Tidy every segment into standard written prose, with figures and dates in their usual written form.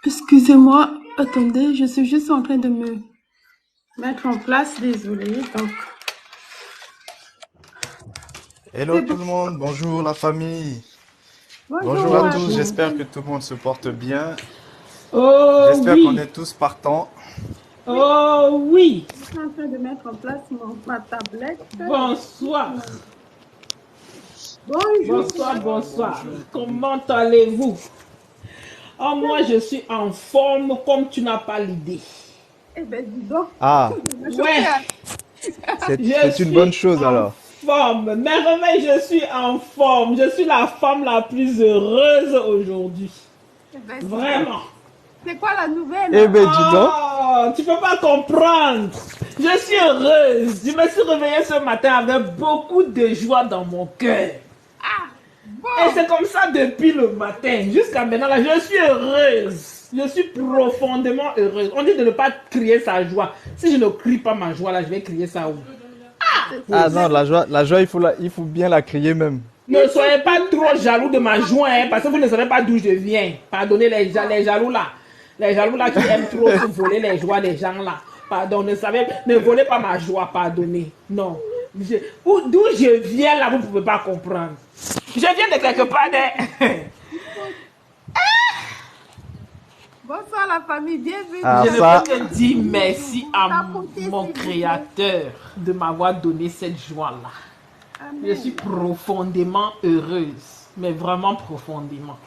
Excusez-moi, attendez, je suis juste en train de me mettre en place, désolée. Donc, Hello c'est tout bon. le monde, bonjour la famille. Bonjour Bonjour à à tous, tous. Bonjour. j'espère que tout le monde se porte bien. Oh J'espère qu'on oui, est tous partants. Oui, oh oui. je suis en train de mettre en place ma tablette. Bonsoir, Bonjour. bonsoir, bonsoir. Bonjour famille. Comment allez-vous? Oh, moi, je suis en forme comme tu n'as pas l'idée. Eh ben, dis donc, Ah, vous me chauffez, Ouais, hein. je c'est une bonne suis chose en alors. forme. Merveille, je suis en forme. Je suis la femme la plus heureuse aujourd'hui. Eh ben, dis donc. Vraiment. C'est quoi la nouvelle? Eh ben dis donc. Oh, tu peux pas comprendre. Je suis heureuse. Je me suis réveillée ce matin avec beaucoup de joie dans mon cœur. Ah, Et bon. c'est comme ça depuis le matin jusqu'à maintenant. Là, je suis heureuse. Je suis profondément heureuse. On dit de ne pas crier sa joie. Si je ne crie pas ma joie, là, je vais crier ça où? Ah Oui. non, la joie, il faut bien la crier même. Ne soyez pas trop jaloux de ma joie, hein, parce que vous ne savez pas d'où je viens. Pardonnez les jaloux là. Les jaloux là qui aiment trop se voler les joies des gens là. Pardon, ne volez pas ma joie, pardonnez. Non. D'où je viens là, vous ne pouvez pas comprendre. Je viens de quelque part. Bonsoir la famille, bienvenue. Ah Je ne ça, peux que dire merci à Tapotez, s'il mon vous plaît. Créateur de m'avoir donné cette joie-là. Je suis Amen. profondément heureuse, mais vraiment profondément.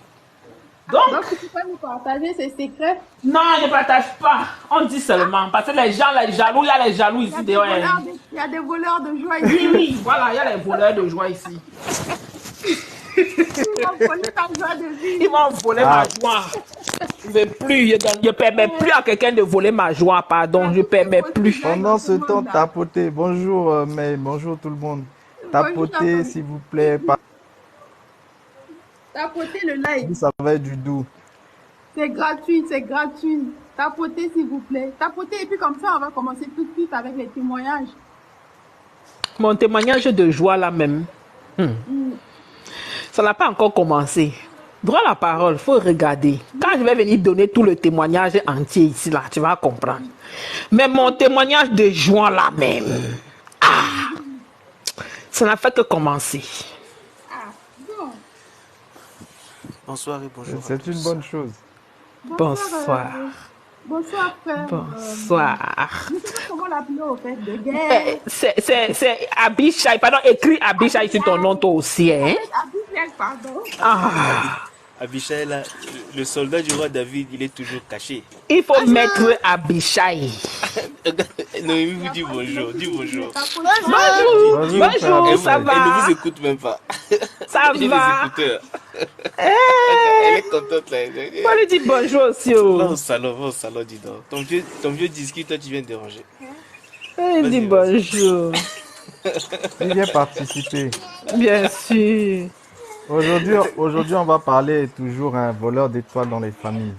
Donc, Donc, tu peux nous partager ces secrets? non, je ne partage pas. On dit seulement. Parce que les gens, les jaloux, il y a les jaloux Il y a ici des dehors. voleurs de, il y a des voleurs de joie Oui, ici. oui, voilà, il y a les voleurs de joie ici. Ils vont voler ta joie de Ils vivre. vont voler ma ah, joie. Je ne plus, je permets plus à quelqu'un de voler ma joie, pardon, je ne C'est permets possible plus. hein, dans pendant ce ce temps, monde-là. tapotez. Bonjour May, bonjour tout le monde. Bonjour la Tapotez famille. s'il vous plaît, Tapotez le live. ça va être du doux. C'est gratuit, c'est gratuit. Tapotez s'il vous plaît. Tapotez et puis comme ça, on va commencer tout de suite avec les témoignages. Mon témoignage de joie là même, Mm. ça n'a pas encore commencé. Droit à la parole, il faut regarder. Quand je vais venir donner tout le témoignage entier ici, là, tu vas comprendre. Mais mon témoignage de joie là même, ça n'a fait que commencer. Ah, bon. Bonsoir et bonjour à C'est une tous. bonne chose. Bonsoir. Bonsoir frère. Bonsoir. Je ne sais pas comment l'appeler au fait, de guerre. C'est Abishai, pardon, écris Abishai sur ton nom toi aussi, hein? Abidjan, pardon. Ah, Abishai, là, le soldat du roi David, il est toujours caché. il faut mettre Abishai. Noémie vous dit bonjour, dis bonjour. Bonjour, Bonjour, bonjour, frère ça Abishai. Elle ne va? vous écoute même pas. Ça J'ai les va? écouteurs. Eh, Elle est contente là. on lui dit bonjour aussi. Va Oh. au salon, dis donc. Ton vieux disque, toi tu viens de déranger. On lui dit Vas-y. bonjour. Il vient participer. Bien sûr. Aujourd'hui, on va parler toujours un voleur d'étoiles dans les familles.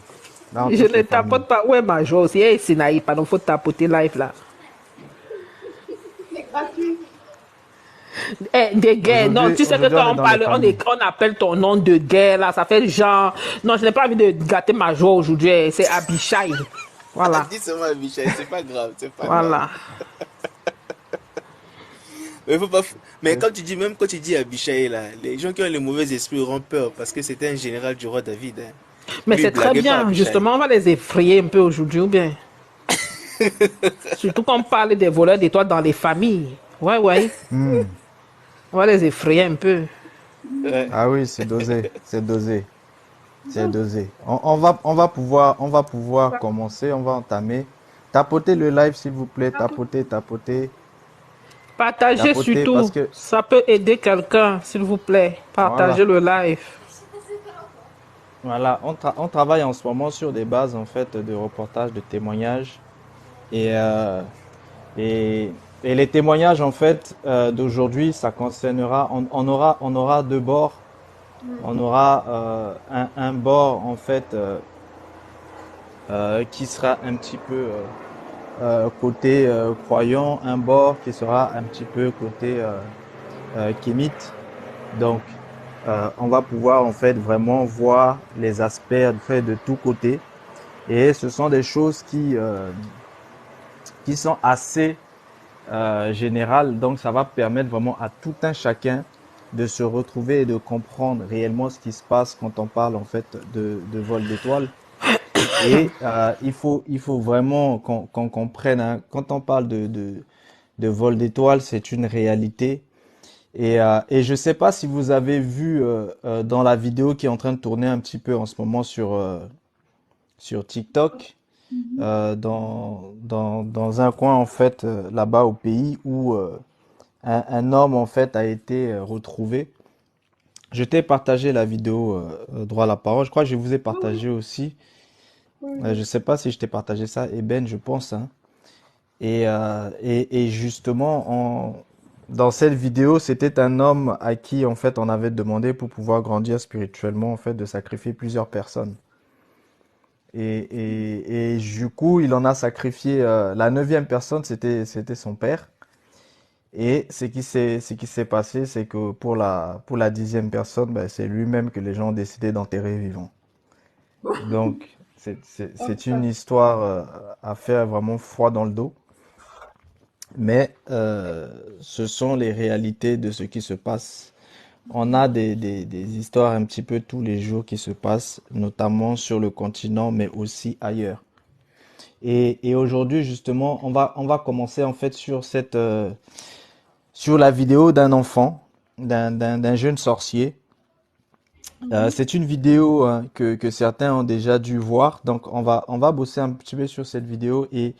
Dans Je toutes ne les familles. tapote pas. Ouais, ma joie aussi. Eh, Sinaï, pardon, faut tapoter live là. C'est gratuit. Eh, des guerres. Non, tu sais que Aujourd'hui, quand on est on dans parle, les familles. on appelle ton nom de guerre là, ça fait genre. Non, je n'ai pas envie de gâter ma joie aujourd'hui. C'est Abishai. Voilà. Dis seulement Abishai, c'est pas grave, c'est pas grave. Voilà. Mais, faut pas... Mais quand tu dis, même quand tu dis Abishai là, les gens qui ont les mauvais esprits auront peur parce que c'était un général du roi David. Hein. Mais Lui, c'est il très blaguait pas bien. Abishai. Justement, on va les effrayer un peu aujourd'hui ou bien. Surtout quand on parle des voleurs d'étoiles dans les familles. Ouais, ouais. Hmm. On va les effrayer un peu. Ouais. Ah oui, c'est dosé, c'est dosé, c'est dosé. On va pouvoir commencer, on va entamer. Tapotez le live s'il vous plaît, tapotez. Partagez Tapoter, surtout. parce que- Ça peut aider quelqu'un, s'il vous plaît. Partagez le live. Voilà, on travaille en ce moment sur des bases en fait de reportages, de témoignages. Et, euh, et, et les témoignages en fait d'aujourd'hui, ça concernera, on aura deux bords. On aura un bord en fait qui sera un petit peu côté croyant, un bord qui sera un petit peu côté kémite. Donc on va pouvoir en fait vraiment voir les aspects en fait, de tous côtés. Et ce sont des choses qui sont assez générales. Donc, ça va permettre vraiment à tout un chacun de se retrouver et de comprendre réellement ce qui se passe quand on parle en fait de vol d'étoiles. Et il faut vraiment qu'on comprenne, hein, quand on parle de vol d'étoiles, c'est une réalité. Et je sais pas si vous avez vu dans la vidéo qui est en train de tourner un petit peu en ce moment sur TikTok, Mhm. dans un coin en fait là-bas au pays où un homme en fait a été retrouvé. Je t'ai partagé la vidéo droit à la parole. Je crois que je vous ai Oui, oui, partagé aussi. oui, oui. Je sais pas si je t'ai partagé ça, Eben, je pense, hein. Et justement, dans cette vidéo, c'était un homme à qui, en fait, on avait demandé pour pouvoir grandir spirituellement, en fait, de sacrifier plusieurs personnes. Et du coup, il en a sacrifié, la neuvième personne, c'était son père. Et ce qui s'est passé, c'est que pour la dixième personne, ben, c'est lui-même que les gens ont décidé d'enterrer vivant. Donc, Hop, c'est une histoire à faire vraiment froid dans le dos. Mais ce sont les réalités de ce qui se passe. On a des histoires un petit peu tous les jours qui se passent, notamment sur le continent, mais aussi ailleurs. Et aujourd'hui, justement, on va commencer en fait sur sur la vidéo d'un enfant, d'un jeune sorcier. mhm. C'est une vidéo hein, que certains ont déjà dû voir. Donc, on va bosser un petit peu sur cette vidéo et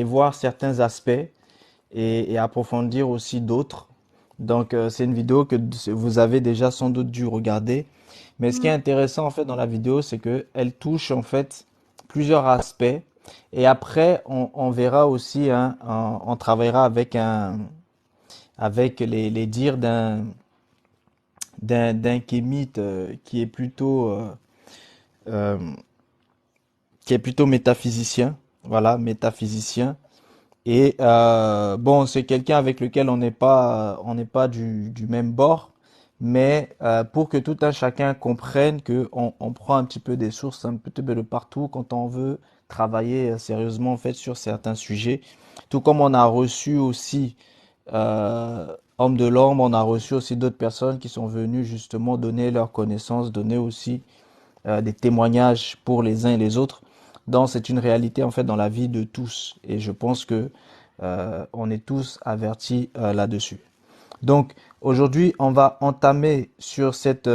voir certains aspects et approfondir aussi d'autres. Donc, c'est une vidéo que vous avez déjà sans doute dû regarder. Mais ce qui est Mm. intéressant en fait dans la vidéo, c'est que elle touche en fait plusieurs aspects. Et après, on verra aussi, hein, on travaillera avec avec les dires d'un kémite euh, qui est plutôt métaphysicien. Voilà, métaphysicien. Et bon, c'est quelqu'un avec lequel on n'est pas du même bord, mais pour que tout un chacun comprenne que on prend un petit peu des sources un petit peu de partout quand on veut travailler sérieusement en fait sur certains sujets. Tout comme on a reçu aussi Homme de l'Ombre, on a reçu aussi d'autres personnes qui sont venues justement donner leurs connaissances, donner aussi des témoignages pour les uns et les autres. Donc c'est une réalité en fait dans la vie de tous et je pense que on est tous avertis là-dessus. Donc aujourd'hui on va entamer sur cette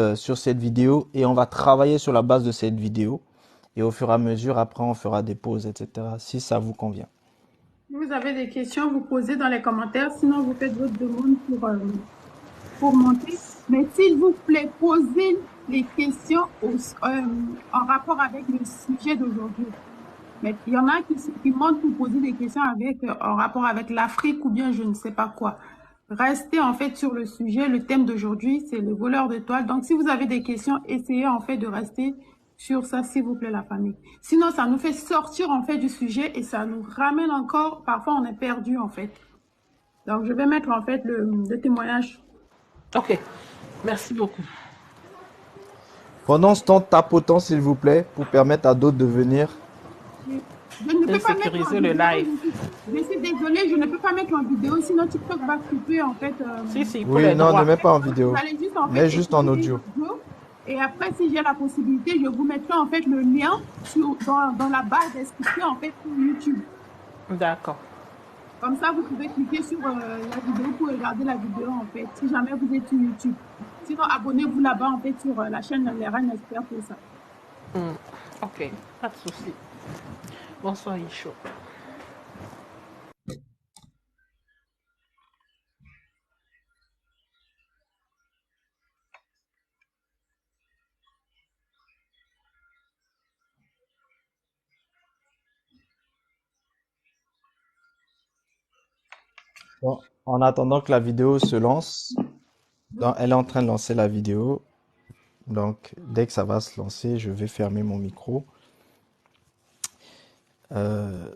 vidéo et on va travailler sur la base de cette vidéo et au fur et à mesure après on fera des pauses etc. si ça vous convient. Si vous avez des questions, vous posez dans les commentaires. Sinon, vous faites votre demande pour monter. Mais s'il vous plaît, posez les questions en rapport avec le sujet d'aujourd'hui. Mais il y en a qui montent pour poser des questions en rapport avec l'Afrique ou bien je ne sais pas quoi. Restez en fait sur le sujet. Le thème d'aujourd'hui, c'est le voleur d'étoiles. Donc, si vous avez des questions, essayez en fait de rester sur ça, s'il vous plaît, la famille. Sinon, ça nous fait sortir en fait du sujet et ça nous ramène encore. Parfois, on est perdu en fait. Donc, je vais mettre en fait le témoignage. Ok, merci beaucoup. Pendant ce temps, tapotons s'il vous plaît pour permettre à d'autres de venir. Je ne De peux pas mettre en sécuriser le vidéo. live. Je suis désolée, je ne peux pas mettre en vidéo, sinon TikTok va couper en fait. Si, pour Oui, les non, ne droits. mets pas en Donc, vous vidéo. allez juste en fait Mets juste en écouter audio. l'audio. Et après, si j'ai la possibilité, je vous mettrai en fait le lien dans la barre description en fait pour YouTube. D'accord. Comme ça, vous pouvez cliquer sur la vidéo pour regarder la vidéo en fait, si jamais vous êtes sur YouTube. Sinon, abonnez-vous là-bas en fait sur la chaîne Les Reines Experts pour ça. Ok, pas de souci. Bonsoir, Isho. Bon, en attendant que la vidéo se lance, donc, elle est en train de lancer la vidéo. Donc, dès que ça va se lancer, je vais fermer mon micro.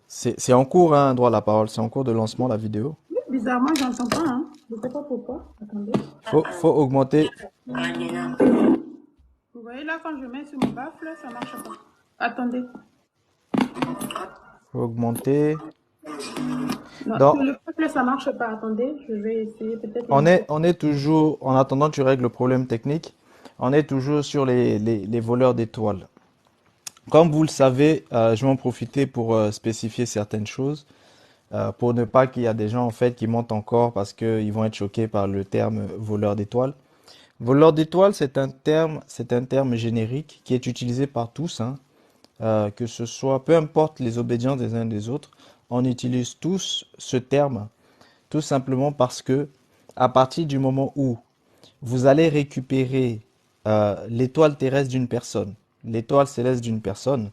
C'est en cours, hein, droit à la parole. C'est en cours de lancement, la vidéo. Oui, bizarrement, j'entends pas. Hein. Je ne sais pas pourquoi. Attendez. Faut augmenter. Vous voyez là, quand je mets sur mon baffle, ça marche pas. Attendez. Augmenter. Non, Donc, sur le peuple, ça marche pas. Attendez, je vais essayer peut-être une autre. on est toujours, en attendant que tu règles le problème technique, on est toujours sur les voleurs d'étoiles. Comme vous le savez, je vais en profiter pour spécifier certaines choses, pour ne pas qu'il y a des gens en fait qui mentent encore parce qu'ils vont être choqués par le terme voleur d'étoiles. Voleur d'étoiles, c'est un terme générique qui est utilisé par tous, hein, que ce soit, peu importe les obédiences des uns des autres, on utilise tous ce terme, tout simplement parce que à partir du moment où vous allez récupérer l'étoile terrestre d'une personne, l'étoile céleste d'une personne,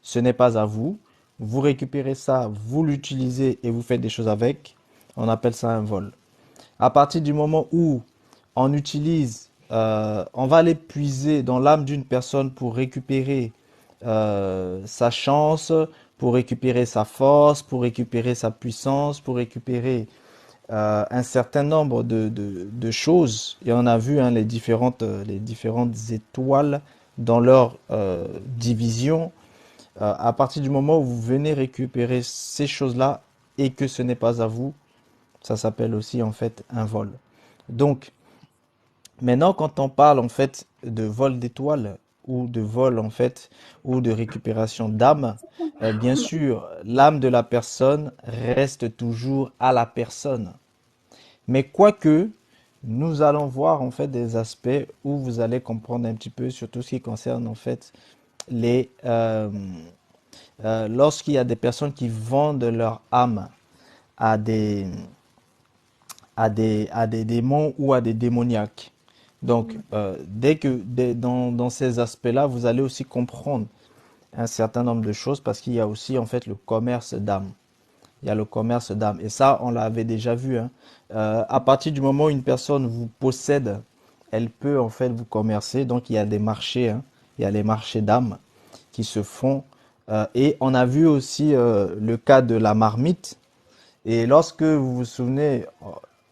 ce n'est pas à vous. Vous récupérez ça, vous l'utilisez et vous faites des choses avec. On appelle ça un vol. À partir du moment où on va aller puiser dans l'âme d'une personne pour récupérer sa chance, pour récupérer sa force, pour récupérer sa puissance, pour récupérer un certain nombre de choses. Et on a vu hein, les différentes étoiles dans leur division. À partir du moment où vous venez récupérer ces choses-là et que ce n'est pas à vous, ça s'appelle aussi en fait un vol. Donc, maintenant, quand on parle en fait de vol d'étoiles ou de vol en fait ou de récupération d'âme, bien sûr, l'âme de la personne reste toujours à la personne. Mais quoique, nous allons voir en fait des aspects où vous allez comprendre un petit peu sur tout ce qui concerne en fait les lorsqu'il y a des personnes qui vendent leur âme à des à des démons ou à des démoniaques. Donc, dans ces aspects-là, vous allez aussi comprendre un certain nombre de choses parce qu'il y a aussi en fait le commerce d'âme. Il y a le commerce d'âme. Et ça, on l'avait déjà vu. Hein. À partir du moment où une personne vous possède, elle peut en fait vous commercer. Donc, il y a des marchés. Hein. Il y a les marchés d'âme qui se font. Et on a vu aussi le cas de la marmite. Et lorsque vous vous souvenez,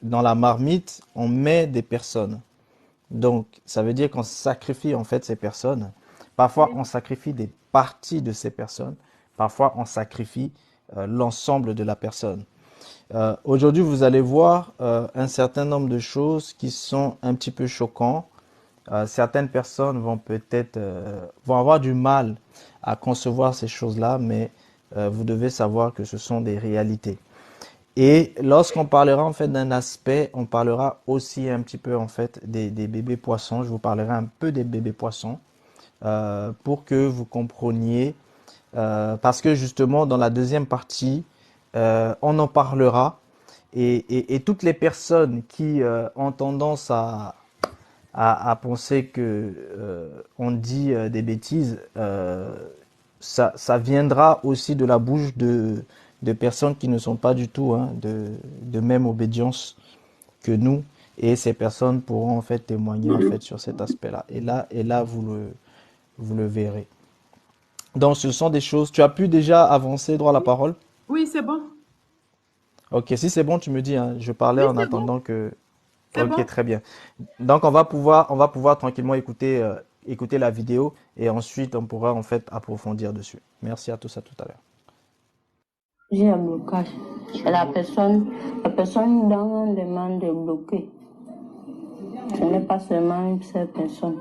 dans la marmite, on met des personnes. Donc, ça veut dire qu'on sacrifie en fait ces personnes. Parfois, on sacrifie des parties de ces personnes. Parfois, on sacrifie l'ensemble de la personne. Aujourd'hui, vous allez voir un certain nombre de choses qui sont un petit peu choquantes. Certaines personnes vont peut-être vont avoir du mal à concevoir ces choses-là, mais vous devez savoir que ce sont des réalités. Et lorsqu'on parlera en fait d'un aspect, on parlera aussi un petit peu en fait des bébés poissons. Je vous parlerai un peu des bébés poissons pour que vous compreniez. Parce que justement dans la deuxième partie, on en parlera et toutes les personnes qui ont tendance à penser que on dit des bêtises, ça viendra aussi de la bouche de personnes qui ne sont pas du tout hein, de même obédience que nous. Et ces personnes pourront en fait témoigner en fait sur cet aspect-là. Et là vous le verrez. Donc ce sont des choses. Tu as pu déjà avancer droit à la parole? Oui, c'est bon. Ok, si c'est bon, tu me dis. Hein, je parlais Oui, en c'est bon. attendant que. C'est Ok, bon. très bien. Donc on va pouvoir tranquillement écouter, écouter la vidéo et ensuite on pourra en fait approfondir dessus. Merci à tous, à tout à l'heure. J'ai un blocage. Et la personne dont on demande de bloquer, ce n'est pas seulement cette personne.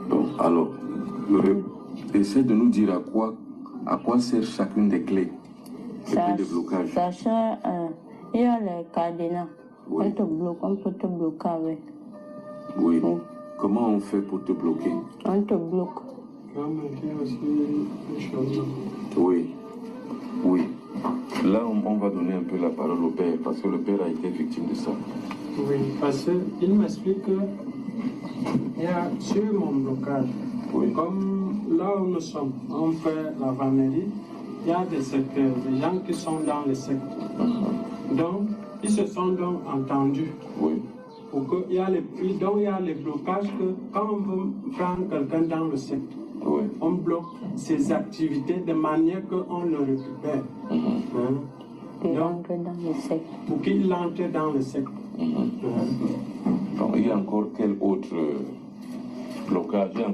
Bon, alors, essaie de nous dire à quoi sert chacune des clés, les clés de blocage. Ça sert, il y a les cadenas. Oui. On peut te bloquer avec. Oui. Comment on fait pour te bloquer? On te bloque. Oui. Oui. Là, on va donner un peu la parole au père, parce que le père a été victime de ça. Oui, parce qu'il m'explique qu'il y a sur mon blocage, Oui. comme là où nous sommes, on fait la vannerie, il y a des secteurs, des gens qui sont dans les secteurs. Donc, ils se sont donc entendus. Oui. Pour que, il y a les blocages que quand on veut prendre quelqu'un dans le secteur, Oui. on bloque ses activités de manière qu'on le récupère. Hein? Donc, Dans le secteur. pour qu'il entre dans le secteur. Donc, il y a encore quel autre blocage? Il y a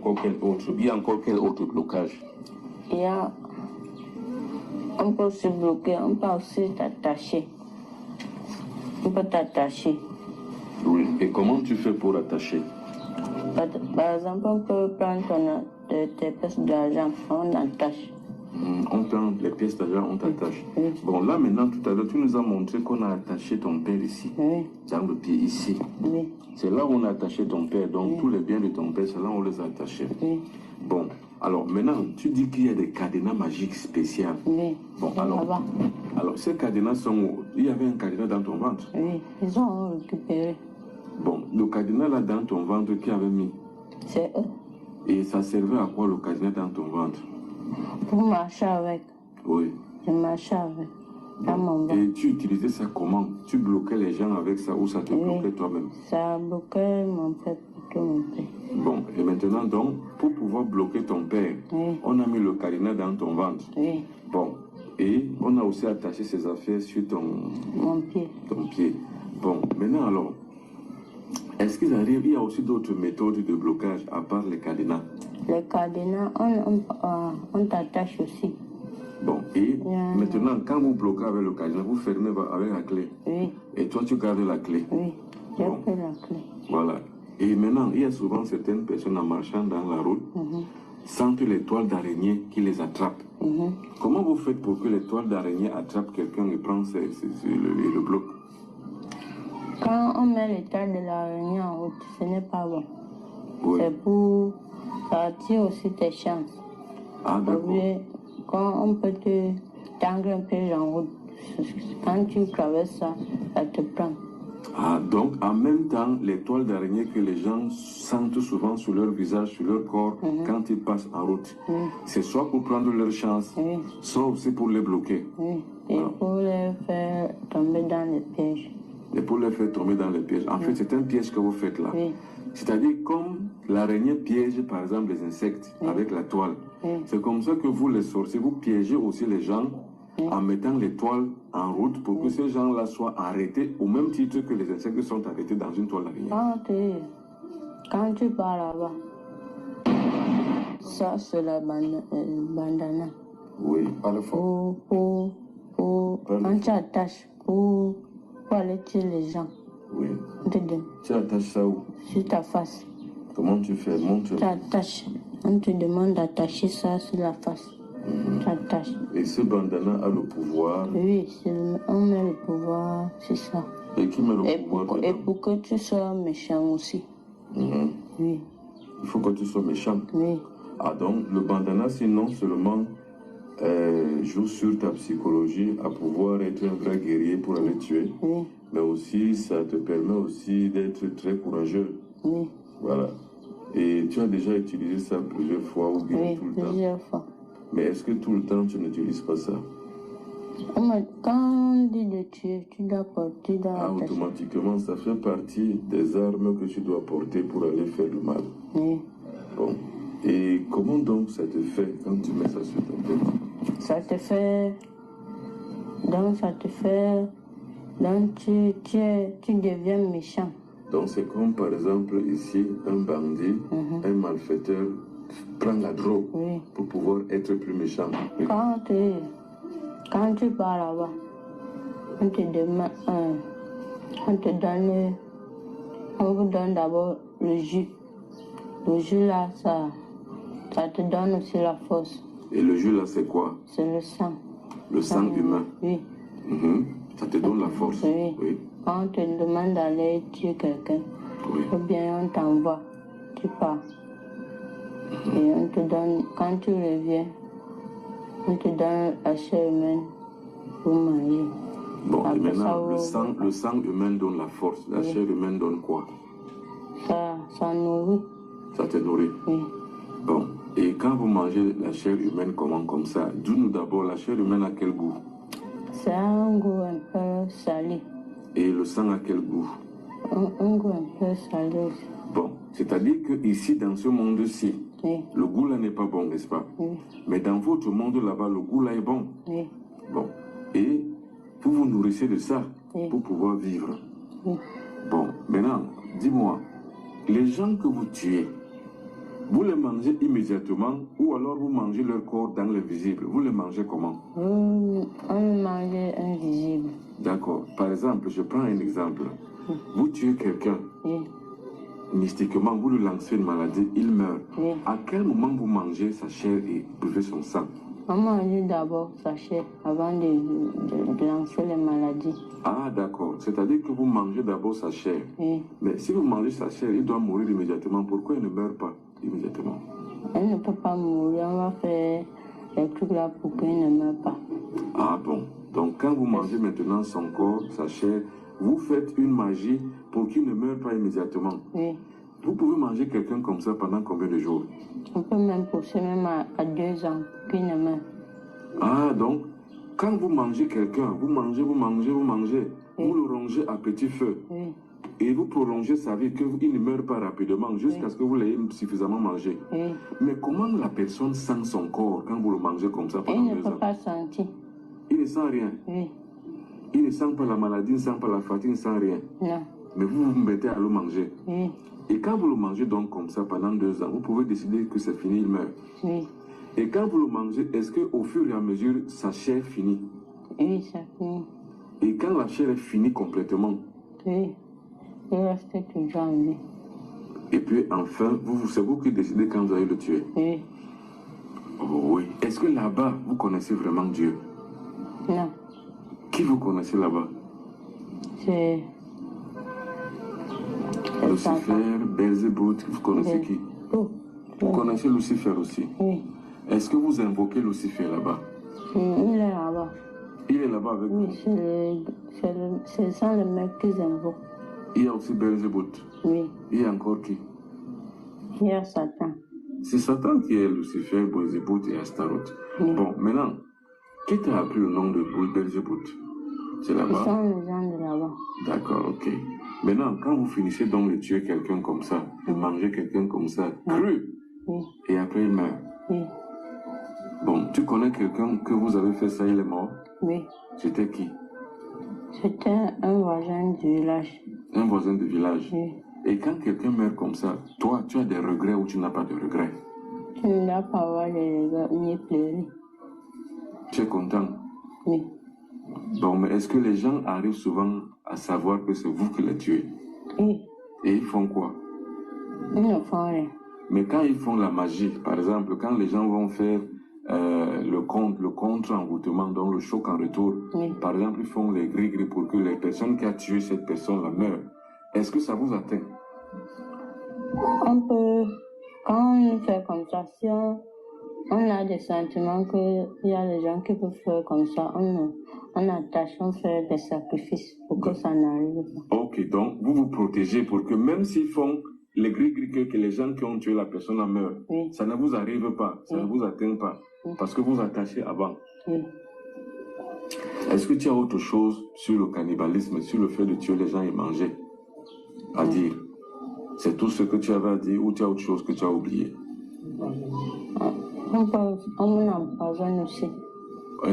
encore quel autre blocage? Il y a, On peut aussi bloquer, on peut aussi t'attacher. On peut t'attacher. Oui. Et comment tu fais pour attacher? Par exemple, on peut prendre tes pièces d'argent, on attache. On prend les pièces d'argent, on t'attache. Oui. Bon, là maintenant, tout à l'heure, tu nous as montré qu'on a attaché ton père ici. Oui. Dans le pied ici. Oui. C'est là où on a attaché ton père. Donc, Oui. tous les biens de ton père, c'est là où on les a attachés. Oui. Bon, alors maintenant, tu dis qu'il y a des cadenas magiques spéciaux. Oui. Bon, C'est là-bas. alors, ces cadenas sont où? Il y avait un cadenas dans ton ventre. Oui, ils ont récupéré. Bon, le cadenas là dans ton ventre, qui avait mis? C'est eux. Et ça servait à quoi le cadenas dans ton ventre? Pour marcher avec. Oui. Je marchais avec. Dans mon ventre. Et tu utilisais ça comment? Tu bloquais les gens avec ça ou ça te Oui. bloquait toi-même? Ça a bloqué mon père, bloqué mon père. Bon, et maintenant donc, pour pouvoir bloquer ton père, Oui. on a mis le cadenas dans ton ventre. Oui, Bon, et on a aussi attaché ses affaires sur mon pied. ton pied. Bon, maintenant alors, est-ce qu'il arrive, il y a aussi d'autres méthodes de blocage à part les cadenas? Les cadenas, on t'attache aussi. Bon, et Yeah. maintenant, quand vous bloquez avec le cadenas, vous fermez avec la clé. Oui, Et toi, tu gardes la clé. oui. J'ai Bon. pris la clé. Voilà. Et maintenant, il y a souvent certaines personnes en marchant dans la route sentent les toiles d'araignée qui les attrapent. Comment vous faites pour que les toiles d'araignée attrapent quelqu'un et prennent le bloc? Quand on met les tailles de l'araignée en route, ce n'est pas bon. Oui. C'est pour... Ça attire aussi tes chances. Ah, Au d'accord. lieu, quand on peut te tangler un piège en route, quand tu traverses ça, ça te prend. Ah, donc en même temps, les toiles d'araignée que les gens sentent souvent sur leur visage, sur leur corps, quand ils passent en route, c'est soit pour prendre leur chance, Oui, soit aussi pour les bloquer. oui. Et pour les faire tomber dans les pièges. Et pour les faire tomber dans les pièges. En fait, c'est un piège que vous faites là. Oui. C'est-à-dire comme l'araignée piège par exemple les insectes avec la toile. C'est comme ça que vous les sorciers, vous piégez aussi les gens en mettant les toiles en route pour que ces gens-là soient arrêtés au même titre que les insectes sont arrêtés dans une toile d'araignée. Quand tu pars là-bas, ça c'est la bandana. Oui, parle fort. Quand tu attaches pour aller tuer les gens, Oui. on te donne Tu attaches ça où? sur ta face. Comment tu fais? Montre. Tu attaches. On te demande d'attacher ça sur la face. Tu attaches. Et ce bandana a le pouvoir. Oui, on met le pouvoir, c'est ça. Et qui met le Et pouvoir pour, dedans? pour que tu sois méchant aussi. Oui, Il faut que tu sois méchant. oui, Ah donc, le bandana, c'est non seulement joue sur ta psychologie à pouvoir être un vrai guerrier pour aller tuer, oui, mais aussi ça te permet aussi d'être très courageux. oui, Voilà. Et tu as déjà utilisé ça plusieurs fois ou bien oui, tout le temps. plusieurs fois. Mais est-ce que tout le temps tu n'utilises pas ça? Quand on dit de tuer, tu dois porter dans Ah, la tâche. automatiquement, ça fait partie des armes que tu dois porter pour aller faire le mal. Oui. Bon. Et comment donc ça te fait quand tu mets ça sur ta tête? Ça te fait... Donc ça te fait... Donc tu deviens méchant. Donc c'est comme par exemple ici, un bandit, un malfaiteur prend la drogue Oui. pour pouvoir être plus méchant. Oui. Quand tu pars là-bas, on te demande... On vous donne d'abord le jus. Le jus là, ça te donne aussi la force. Et le jus là, c'est quoi? C'est le sang. Le sang humain. Oui. Ça te donne la force. Oui. Oui. Quand on te demande d'aller tuer quelqu'un, Oui. ou bien on t'envoie, tu pars. Et on te donne, quand tu reviens, on te donne la chair humaine pour manger. Bon, et Après maintenant, ça, le sang humain donne la force. La chair humaine donne quoi? Ça nourrit. Ça te nourrit. Oui. Bon. Et quand vous mangez la chair humaine, comment comme ça? Dis-nous d'abord, la chair humaine a quel goût? Ça a un goût un peu salé. Et le sang a quel goût? Un goût un peu salé aussi. Bon, c'est-à-dire que ici, dans ce monde-ci, Oui. le goût là n'est pas bon, n'est-ce pas? Oui. Mais dans votre monde là-bas, le goût là est bon. Oui. Bon. Et vous vous nourrissez de ça Oui. pour pouvoir vivre. Oui. Bon, maintenant, dis-moi, les gens que vous tuez, Vous les mangez immédiatement ou alors vous mangez leur corps dans le visible? Vous les mangez comment? On mangeait invisible. D'accord. Par exemple, je prends un exemple. Vous tuez quelqu'un. Oui. Mystiquement, vous lui lancez une maladie, il meurt. Oui. À quel moment vous mangez sa chair et buvez son sang? On mangeait d'abord sa chair avant de lancer les maladies. Ah, d'accord. C'est-à-dire que vous mangez d'abord sa chair. Oui. Mais si vous mangez sa chair, il doit mourir immédiatement. Pourquoi il ne meurt pas immédiatement? Elle ne peut pas mourir. On va faire les trucs là pour qu'il ne meure pas. Ah bon. Donc quand vous mangez maintenant son corps, sa chair, vous faites une magie pour qu'il ne meure pas immédiatement. Oui. Vous pouvez manger quelqu'un comme ça pendant combien de jours? On peut même pousser même à 2 ans pour qu'il ne meure. Ah, donc, quand vous mangez quelqu'un, vous mangez, Oui. vous le rongez à petit feu. Oui. Et vous prolongez sa vie, qu'il ne meure pas rapidement, jusqu'à ce que vous l'ayez suffisamment mangé. Oui. Mais comment la personne sent son corps quand vous le mangez comme ça pendant Il ne 2 peut ans? pas sentir. Il ne sent rien. Oui. Il ne sent pas la maladie, il ne sent pas la fatigue, il ne sent rien. Non. Mais vous vous mettez à le manger. Oui. Et quand vous le mangez donc comme ça pendant 2 ans, vous pouvez décider que c'est fini, il meurt. Oui. Et quand vous le mangez, est-ce qu'au fur et à mesure, sa chair finit? Oui, ça finit. Et quand la chair est finie complètement, Oui. Il reste toujours en vie. et puis enfin, c'est vous qui décidez quand vous allez le tuer. Oui. Oh oui. Est-ce que là-bas, vous connaissez vraiment Dieu? Non. Qui vous connaissez là-bas? C'est Lucifer, Belzébuth, vous connaissez qui? tout. Vous connaissez Lucifer aussi? Oui. Est-ce que vous invoquez Lucifer là-bas? Il est là-bas. Il est là-bas avec vous? Oui, c'est ça le mec qu'ils invoquent. Il y a aussi Belzébuth. Oui. Il y a encore qui? Il y a Satan. C'est Satan qui est Lucifer, Belzébuth et Astaroth. Oui. Bon, maintenant, qui t'a appris le nom de Belzébuth? C'est Ce là-bas? sont les gens de là-bas. D'accord, ok. Maintenant, quand vous finissez donc de tuer quelqu'un comme ça, de manger quelqu'un comme ça, cru, Oui. et après il meurt. Oui. Bon, tu connais quelqu'un que vous avez fait ça, il est mort? Oui. C'était qui? C'était un voisin du village. Un voisin de village. Oui. Et quand quelqu'un meurt comme ça, toi, tu as des regrets ou tu n'as pas de regrets? Tu ne dois pas avoir les regards ni pleurer. Tu es content? Oui. Bon, mais est-ce que les gens arrivent souvent à savoir que c'est vous qui l'avez tué? Oui. Et ils font quoi? Ils ne font rien. Mais quand ils font la magie, par exemple, quand les gens vont faire le contre-envoûtement, donc le choc en retour, Oui. par exemple, ils font les gris-gris pour que les personnes qui ont tué cette personne-là meurent. Est-ce que ça vous atteint? On peut, quand on fait comme ça, si on a des sentiments qu'il y a des gens qui peuvent faire comme ça, on attache, on fait des sacrifices pour que ça n'arrive pas. Ok, donc vous vous protégez pour que même s'ils font les gris-gris que les gens qui ont tué la personne meurent, Oui. ça ne vous arrive pas, ça ne vous atteint pas, parce que vous attachez avant. Oui. Est-ce que tu as autre chose sur le cannibalisme, sur le fait de tuer les gens et manger à dire? C'est tout ce que tu avais à dire ou tu as autre chose que tu as oublié? On empoisonne aussi.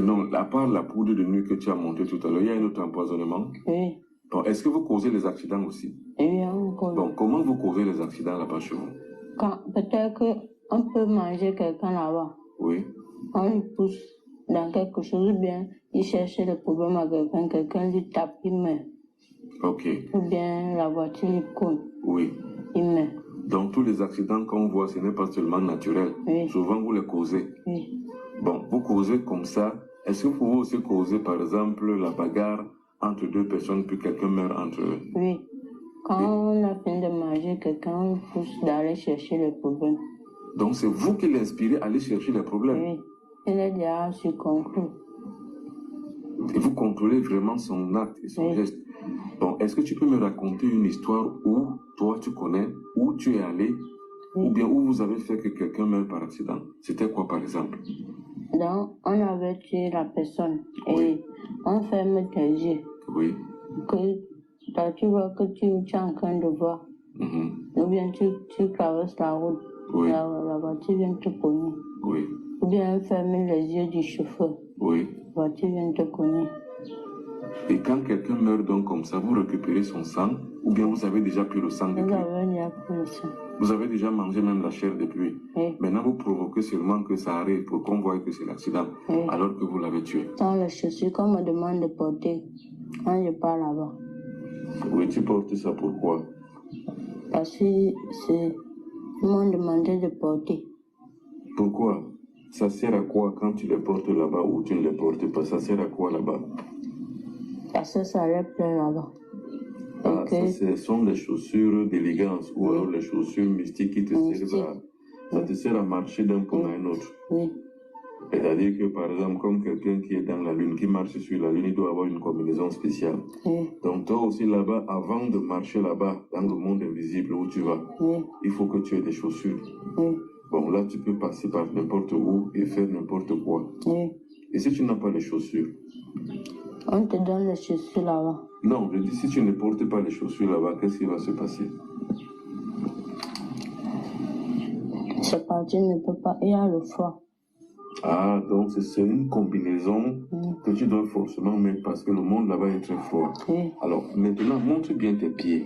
Non, à part la poudre de nuit que tu as montée tout à l'heure, il y a un autre empoisonnement? Oui. Bon, est-ce que vous causez les accidents aussi? Oui, encore. Donc, comment vous causez les accidents là-bas chez vous? Peut-être qu'on peut manger quelqu'un là-bas. Oui. On le pousse dans quelque chose, ou bien il cherche le problème à quelqu'un lui tape, il meurt. Ok. Ou bien la voiture lui coule, Oui. il meurt. Donc, tous les accidents qu'on voit, ce n'est pas seulement naturel. Oui. Souvent, vous les causez. Oui. Bon, vous causez comme ça. Est-ce que vous pouvez aussi causer, par exemple, la bagarre entre deux personnes, puis quelqu'un meurt entre eux? Oui. Quand on a fini de manger quelqu'un, on le pousse d'aller chercher le problème. Donc, c'est vous qui l'inspirez à aller chercher les problèmes? Oui. Il est déjà sur contrôle. Et vous contrôlez vraiment son acte et son geste. Bon, est-ce que tu peux me raconter une histoire où toi tu connais, où tu es allé, ou bien où vous avez fait que quelqu'un meure par accident? C'était quoi par exemple? Donc, on avait tué la personne et on ferme tes yeux. Oui. Que tu vois que tu es en train de voir. Ou bien tu traverses la route. Oui. La voiture vient te cogner. Oui. Ou bien fermer les yeux du chauffeur. Oui. La voiture vient te cogner. Et quand quelqu'un meurt donc comme ça, vous récupérez son sang ou bien vous avez déjà pris le sang de Vous lui? avez déjà pris le sang. Vous avez déjà mangé même la chair depuis. Oui. Maintenant, vous provoquez seulement que ça arrive pour qu'on voie que c'est l'accident, Oui. alors que vous l'avez tué. Dans les chaussures qu'on me demande de porter quand je pars là-bas. Oui, tu portes ça pourquoi? Parce que ils m'ont demandé de porter. Pourquoi? Ça sert à quoi quand tu les portes là-bas ou tu ne les portes pas? Ça sert à quoi là-bas? Parce que ça leur plaît là-bas. Ah, Okay. ça, ce sont les chaussures d'élégance ou alors les chaussures mystiques qui te servent à... Ça te sert à marcher d'un point à un autre. Oui. C'est-à-dire que, par exemple, comme quelqu'un qui est dans la Lune, qui marche sur la Lune, il doit avoir une combinaison spéciale. Oui. Donc, toi aussi, là-bas, avant de marcher là-bas, dans le monde invisible où tu vas, il faut que tu aies des chaussures. Oui. Bon, là, tu peux passer par n'importe où et faire n'importe quoi. Oui. Et si tu n'as pas les chaussures? On te donne les chaussures là-bas. Non, je dis, si tu ne portes pas les chaussures là-bas, qu'est-ce qui va se passer? C'est pas, tu ne peux pas, il y a le froid. Ah, donc c'est une combinaison que tu dois forcément mettre parce que le monde là-bas est très froid. Oui. Alors, maintenant, montre bien tes pieds.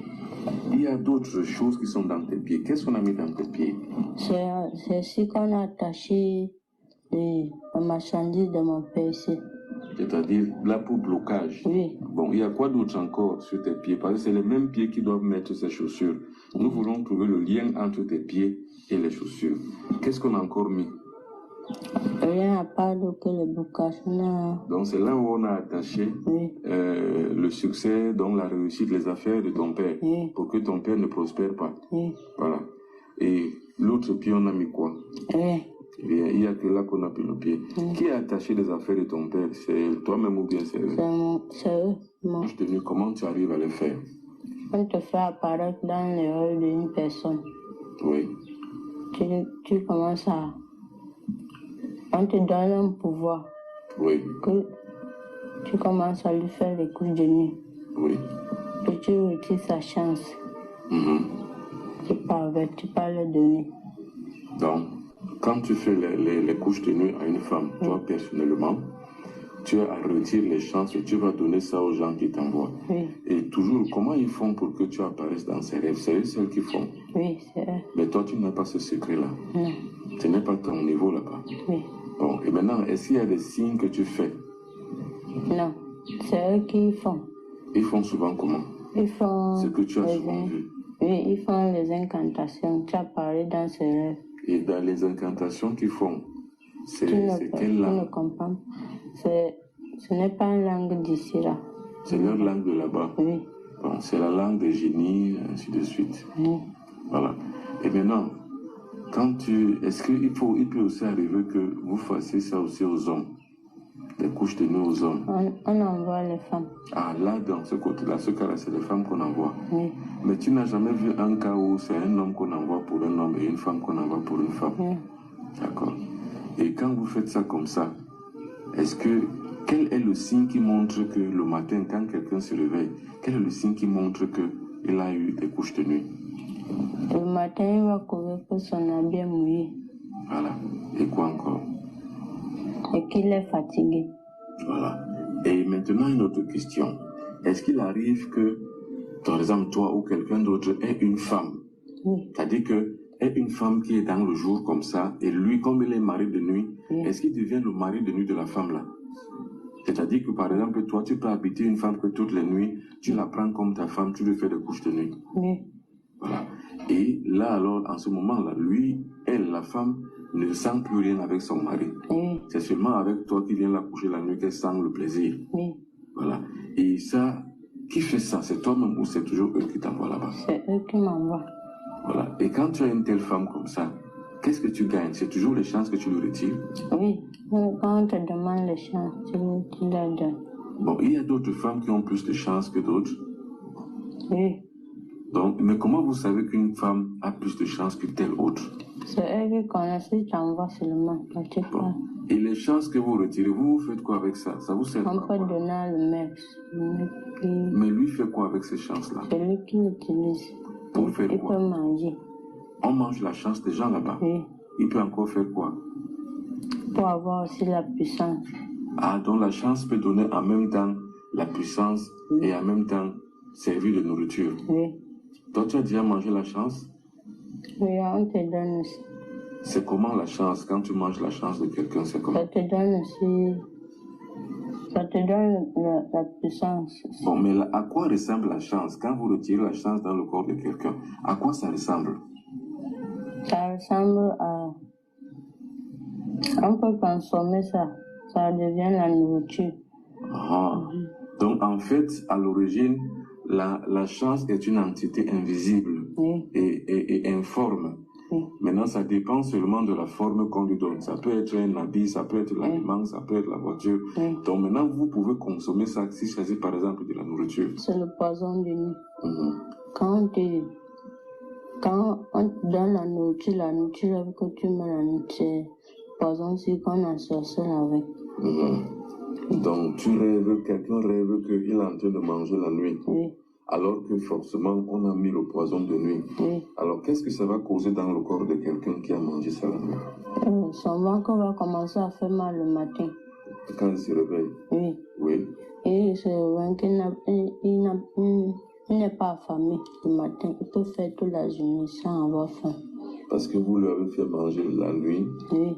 Il y a d'autres choses qui sont dans tes pieds. Qu'est-ce qu'on a mis dans tes pieds? C'est ici qu'on a attaché les marchandises de mon père ici. C'est-à-dire là pour blocage. Oui. Bon, il y a quoi d'autre encore sur tes pieds? Parce que c'est les mêmes pieds qui doivent mettre ces chaussures. Nous voulons trouver le lien entre tes pieds et les chaussures. Qu'est-ce qu'on a encore mis? Rien à part que le blocage. Non. Donc c'est là où on a attaché le succès, donc la réussite, les affaires de ton père, pour que ton père ne prospère pas. Oui. Voilà. Et l'autre pied, on a mis quoi? Oui. Il n'y a que là qu'on a pris le pied. Qui a attaché les affaires de ton père? C'est toi-même ou bien c'est eux? C'est eux. Moi. Comment tu arrives à les faire? On te fait apparaître dans les rôles d'une personne. Oui. Tu commences à... On te donne un pouvoir. Oui. Que tu commences à lui faire les couches de nuit. Oui. Et tu retires sa chance. Tu pas le donner. Donc, quand tu fais les couches de nuit à une femme, toi personnellement, tu as à retirer les chances et tu vas donner ça aux gens qui t'envoient. Oui. Et toujours, comment ils font pour que tu apparaisses dans ces rêves? C'est eux seuls qui font. Oui, c'est eux. Mais toi, tu n'as pas ce secret-là. Non. Ce n'est pas ton niveau là-bas. Oui. Bon, et maintenant, est-ce qu'il y a des signes que tu fais? Non, c'est eux qui font. Ils font souvent comment? Ils font... Ce que tu as souvent vu. Oui, ils font les incantations. Tu as parlé dans ces rêves. Et dans les incantations qu'ils font, c'est quelle langue? langue? Tu ne comprends. Ce n'est pas une langue d'ici là. C'est leur langue de là-bas? Oui. Bon, c'est la langue des génies, ainsi de suite. Oui. Voilà. Et maintenant, est-ce qu'il peut aussi arriver que vous fassiez ça aussi aux hommes? Des couches de nuit aux hommes? On envoie les femmes. Ah, là, dans ce côté-là, ce cas-là, c'est les femmes qu'on envoie. Oui. Mais tu n'as jamais vu un cas où c'est un homme qu'on envoie pour un homme et une femme qu'on envoie pour une femme? Oui. D'accord. Et quand vous faites ça comme ça, quel est le signe qui montre que le matin, quand quelqu'un se réveille, quel est le signe qui montre qu'il a eu des couches de nuit? Le matin, il va courir que son habit est mouillé. Voilà. Et quoi encore? Et qu'il est fatigué. Voilà. Et maintenant, une autre question. Est-ce qu'il arrive que, par exemple, toi ou quelqu'un d'autre ait une femme? Oui. C'est-à-dire que est une femme qui est dans le jour comme ça, et lui, comme il est mari de nuit, est-ce qu'il devient le mari de nuit de la femme là? C'est-à-dire que, par exemple, toi, tu peux habiter une femme que toutes les nuits, tu la prends comme ta femme, tu lui fais des couches de nuit. Oui. Voilà. Et là, alors, en ce moment-là, la femme, ne sent plus rien avec son mari. Oui. C'est seulement avec toi qui viens la coucher la nuit qu'elle sent le plaisir. Oui. Voilà. Et ça, qui fait ça? C'est toi-même ou c'est toujours eux qui t'envoient là-bas? C'est eux qui m'envoient. Voilà. Et quand tu as une telle femme comme ça, qu'est-ce que tu gagnes? C'est toujours les chances que tu lui retires? Oui. Quand on te demande les chances, tu les donnes. Bon, il y a d'autres femmes qui ont plus de chances que d'autres. Oui. Donc, mais comment vous savez qu'une femme a plus de chances que telle autre? C'est eux qui connaissent, ils t'envoient seulement. Bon. Et les chances que vous retirez, vous faites quoi avec ça? Ça vous sert à quoi? On peut donner à le mec. Mais lui fait quoi avec ces chances-là? C'est lui qui l'utilise. Pour faire quoi? Il peut manger. On mange la chance des gens là-bas? Oui. Il peut encore faire quoi? Pour avoir aussi la puissance. Ah, donc la chance peut donner en même temps la puissance et en même temps servir de nourriture. Oui. Toi, tu as déjà mangé la chance? Oui, on te donne aussi. C'est comment la chance? Quand tu manges la chance de quelqu'un, c'est comment? Ça te donne aussi... Ça te donne la puissance. Bon, mais à quoi ressemble la chance? Quand vous retirez la chance dans le corps de quelqu'un, à quoi ça ressemble? Ça ressemble à... On peut consommer ça. Ça devient la nourriture. Ah. Donc, en fait, à l'origine, la chance est une entité invisible et informe. Oui. Maintenant, ça dépend seulement de la forme qu'on lui donne. Ça peut être un habit, ça peut être l'aliment, ça peut être la voiture. Oui. Donc maintenant, vous pouvez consommer ça s'il s'agit par exemple de la nourriture. C'est le poison de nuit. Quand on te donne la nourriture avec que tu mets la nourriture, c'est poison aussi qu'on associe avec. Donc quelqu'un rêve qu'il est en train de manger la nuit. Oui. Alors que forcément, on a mis le poison de nuit. Oui. Alors, qu'est-ce que ça va causer dans le corps de quelqu'un qui a mangé ça la nuit? Son ventre va commencer à faire mal le matin. Quand il se réveille? Oui. Oui. Et ce ventre, il n'est pas affamé le matin. Il peut faire toute la journée sans avoir faim. Parce que vous lui avez fait manger la nuit? Oui.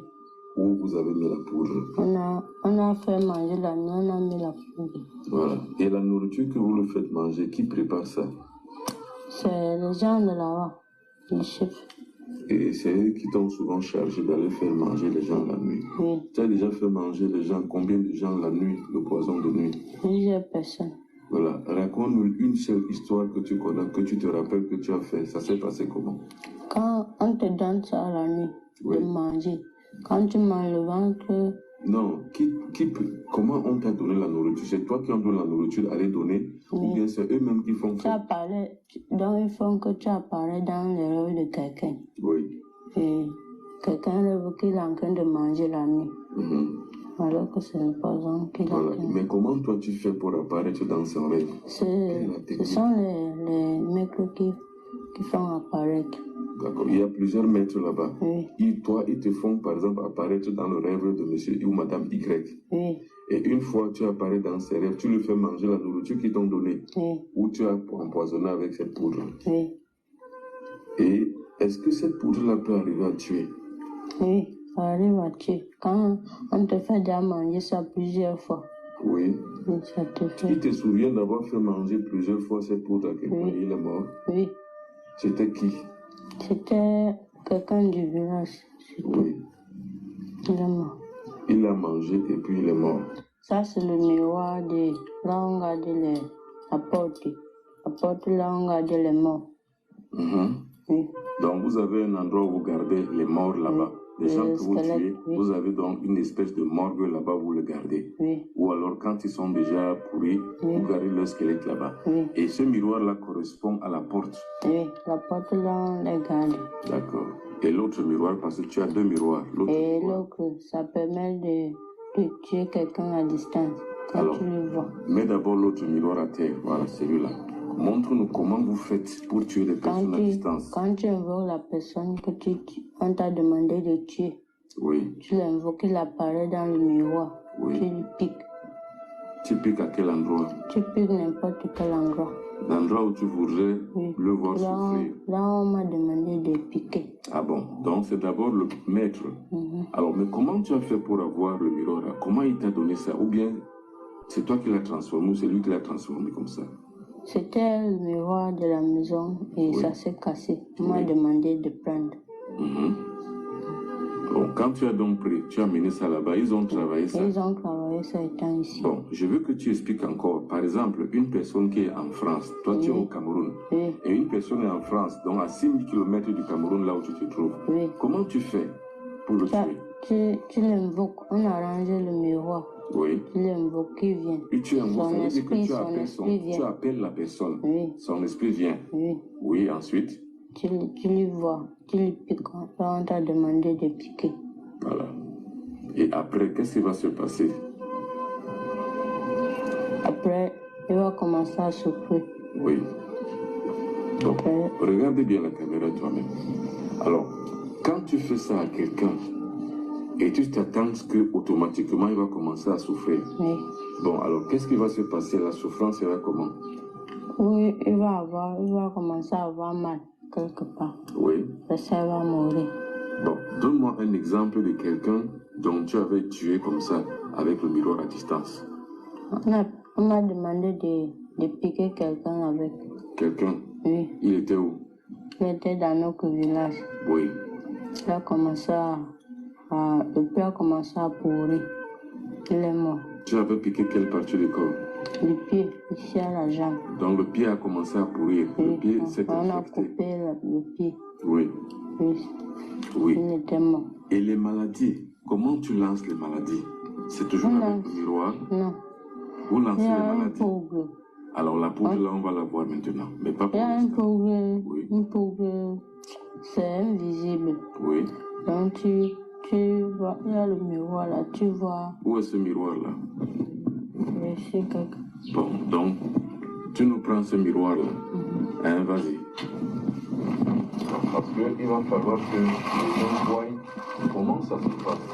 Ou vous avez mis la poudre? On a fait manger la nuit, on a mis la poudre. Voilà. Et la nourriture que vous le faites manger, qui prépare ça? C'est les gens de là-bas, les chefs. Et c'est eux qui t'ont souvent chargé d'aller faire manger les gens la nuit? Oui. Tu as déjà fait manger les gens, combien de gens la nuit, le poison de nuit? Plusieurs personnes. Voilà. Raconte-nous une seule histoire que tu connais, que tu te rappelles que tu as fait. Ça s'est passé comment? Quand on te donne ça la nuit, de manger. Quand tu manges le ventre... Non, comment on t'a donné la nourriture? C'est toi qui en donnes la nourriture à les donner? Ou bien c'est eux-mêmes qui font ça? Donc ils font que tu apparais dans les rêves de quelqu'un. Oui. Et quelqu'un rêve qu'il est en train de manger la nuit. Alors que c'est le poison qu'il a. Voilà. Mais comment toi tu fais pour apparaître dans son rêve? Ce sont les mecs qui font apparaître. D'accord. Il y a plusieurs maîtres là-bas. Oui. Ils te font, par exemple, apparaître dans le rêve de monsieur ou madame Y. Oui. Et une fois tu apparais dans ses rêves, tu lui fais manger la nourriture qu'ils t'ont donnée. Oui. Ou tu as empoisonné avec cette poudre. Oui. Et est-ce que cette poudre-là peut arriver à tuer? Oui, ça arrive à tuer. Quand on te fait déjà manger ça plusieurs fois. Oui. Oui, ça te fait. Tu te souviens d'avoir fait manger plusieurs fois cette poudre à quelqu'un? Il est mort? Oui. C'était qui? C'était quelqu'un du village. Oui. Il est mort. Il a mangé et puis il est mort. Ça, c'est le miroir de là où on garde la porte. La porte là où on garde les morts. Oui. Donc, vous avez un endroit où vous gardez les morts là-bas. Les gens que vous tuez, vous avez donc une espèce de morgue là-bas où vous le gardez. Oui. Ou alors, quand ils sont déjà pourris, vous gardez leur squelette là-bas. Oui. Et ce miroir-là correspond à la porte. Oui, la porte là, on les garde. D'accord. Et l'autre miroir, parce que tu as deux miroirs. Et l'autre, ça permet de tuer quelqu'un à distance. Alors, tu le vois. Mets d'abord l'autre miroir à terre. Voilà, celui-là. Montre-nous comment vous faites pour tuer les personnes à distance. Quand tu invoques la personne que on t'a demandé de tuer, tu l'invoques, il apparaît dans le miroir. Tu lui piques. Tu piques à quel endroit? Tu piques n'importe quel endroit. L'endroit où tu voudrais le voir souffrir. Là, on m'a demandé de piquer. Ah bon? Donc c'est d'abord le maître. Alors, mais comment tu as fait pour avoir le miroir là? Comment il t'a donné ça? Ou bien c'est toi qui l'as transformé ou c'est lui qui l'a transformé comme ça? C'était le miroir de la maison et ça s'est cassé. On m'a demandé de prendre. Bon, quand tu as donc pris, tu as mené ça là-bas, ils ont travaillé ça. Ils ont travaillé ça étant ici. Bon, je veux que tu expliques encore. Par exemple, une personne qui est en France, toi tu es au Cameroun, et une personne est en France, donc à 6000 km du Cameroun, là où tu te trouves. Comment tu fais pour le tuer? Tu l'invoques, on a rangé le miroir. Oui. Tu l'invoques, il vient. Et tu invoques, ça veut dire que tu appelles la personne. Son esprit vient. Oui, ensuite. Tu lui vois, tu lui piques. Là, on t'a demandé de piquer. Voilà. Et après, qu'est-ce qui va se passer? Après, il va commencer à souffrir. Oui. Donc, regarde bien la caméra toi-même. Alors, quand tu fais ça à quelqu'un, et tu t'attends qu'automatiquement il va commencer à souffrir. Bon, alors qu'est-ce qui va se passer? La souffrance sera comment? Oui, il va commencer à avoir mal. quelque part. Oui. Ça va mourir. Bon, donne-moi un exemple de quelqu'un dont tu avais tué comme ça, avec le miroir à distance. On m'a demandé de piquer quelqu'un avec. Quelqu'un? Oui. Il était où? Il était dans notre village. Oui. Il a commencé le pied a commencé à pourrir. Il est mort. Tu avais piqué quelle partie du corps? Le pied, ici à la jambe. Donc le pied a commencé à pourrir. Oui. Le pied s'est On a infecté. coupé le pied. Oui. Oui. Oui. Il était mort. Et les maladies, comment tu lances les maladies? C'est toujours avec le miroir? Non. Vous lancez Il y les a une maladies? poudre. Alors la poudre là, on va la voir maintenant, mais pas Il pour y a une l'instant. poudre. Oui. Une poudre. C'est invisible. Oui. Donc tu vois, il y a le miroir là, tu vois. Où est ce miroir là? Ici quelque. Bon, donc, tu nous prends ce miroir là. Hein, vas-y. Parce qu'il va falloir que les gens voient comment ça se passe.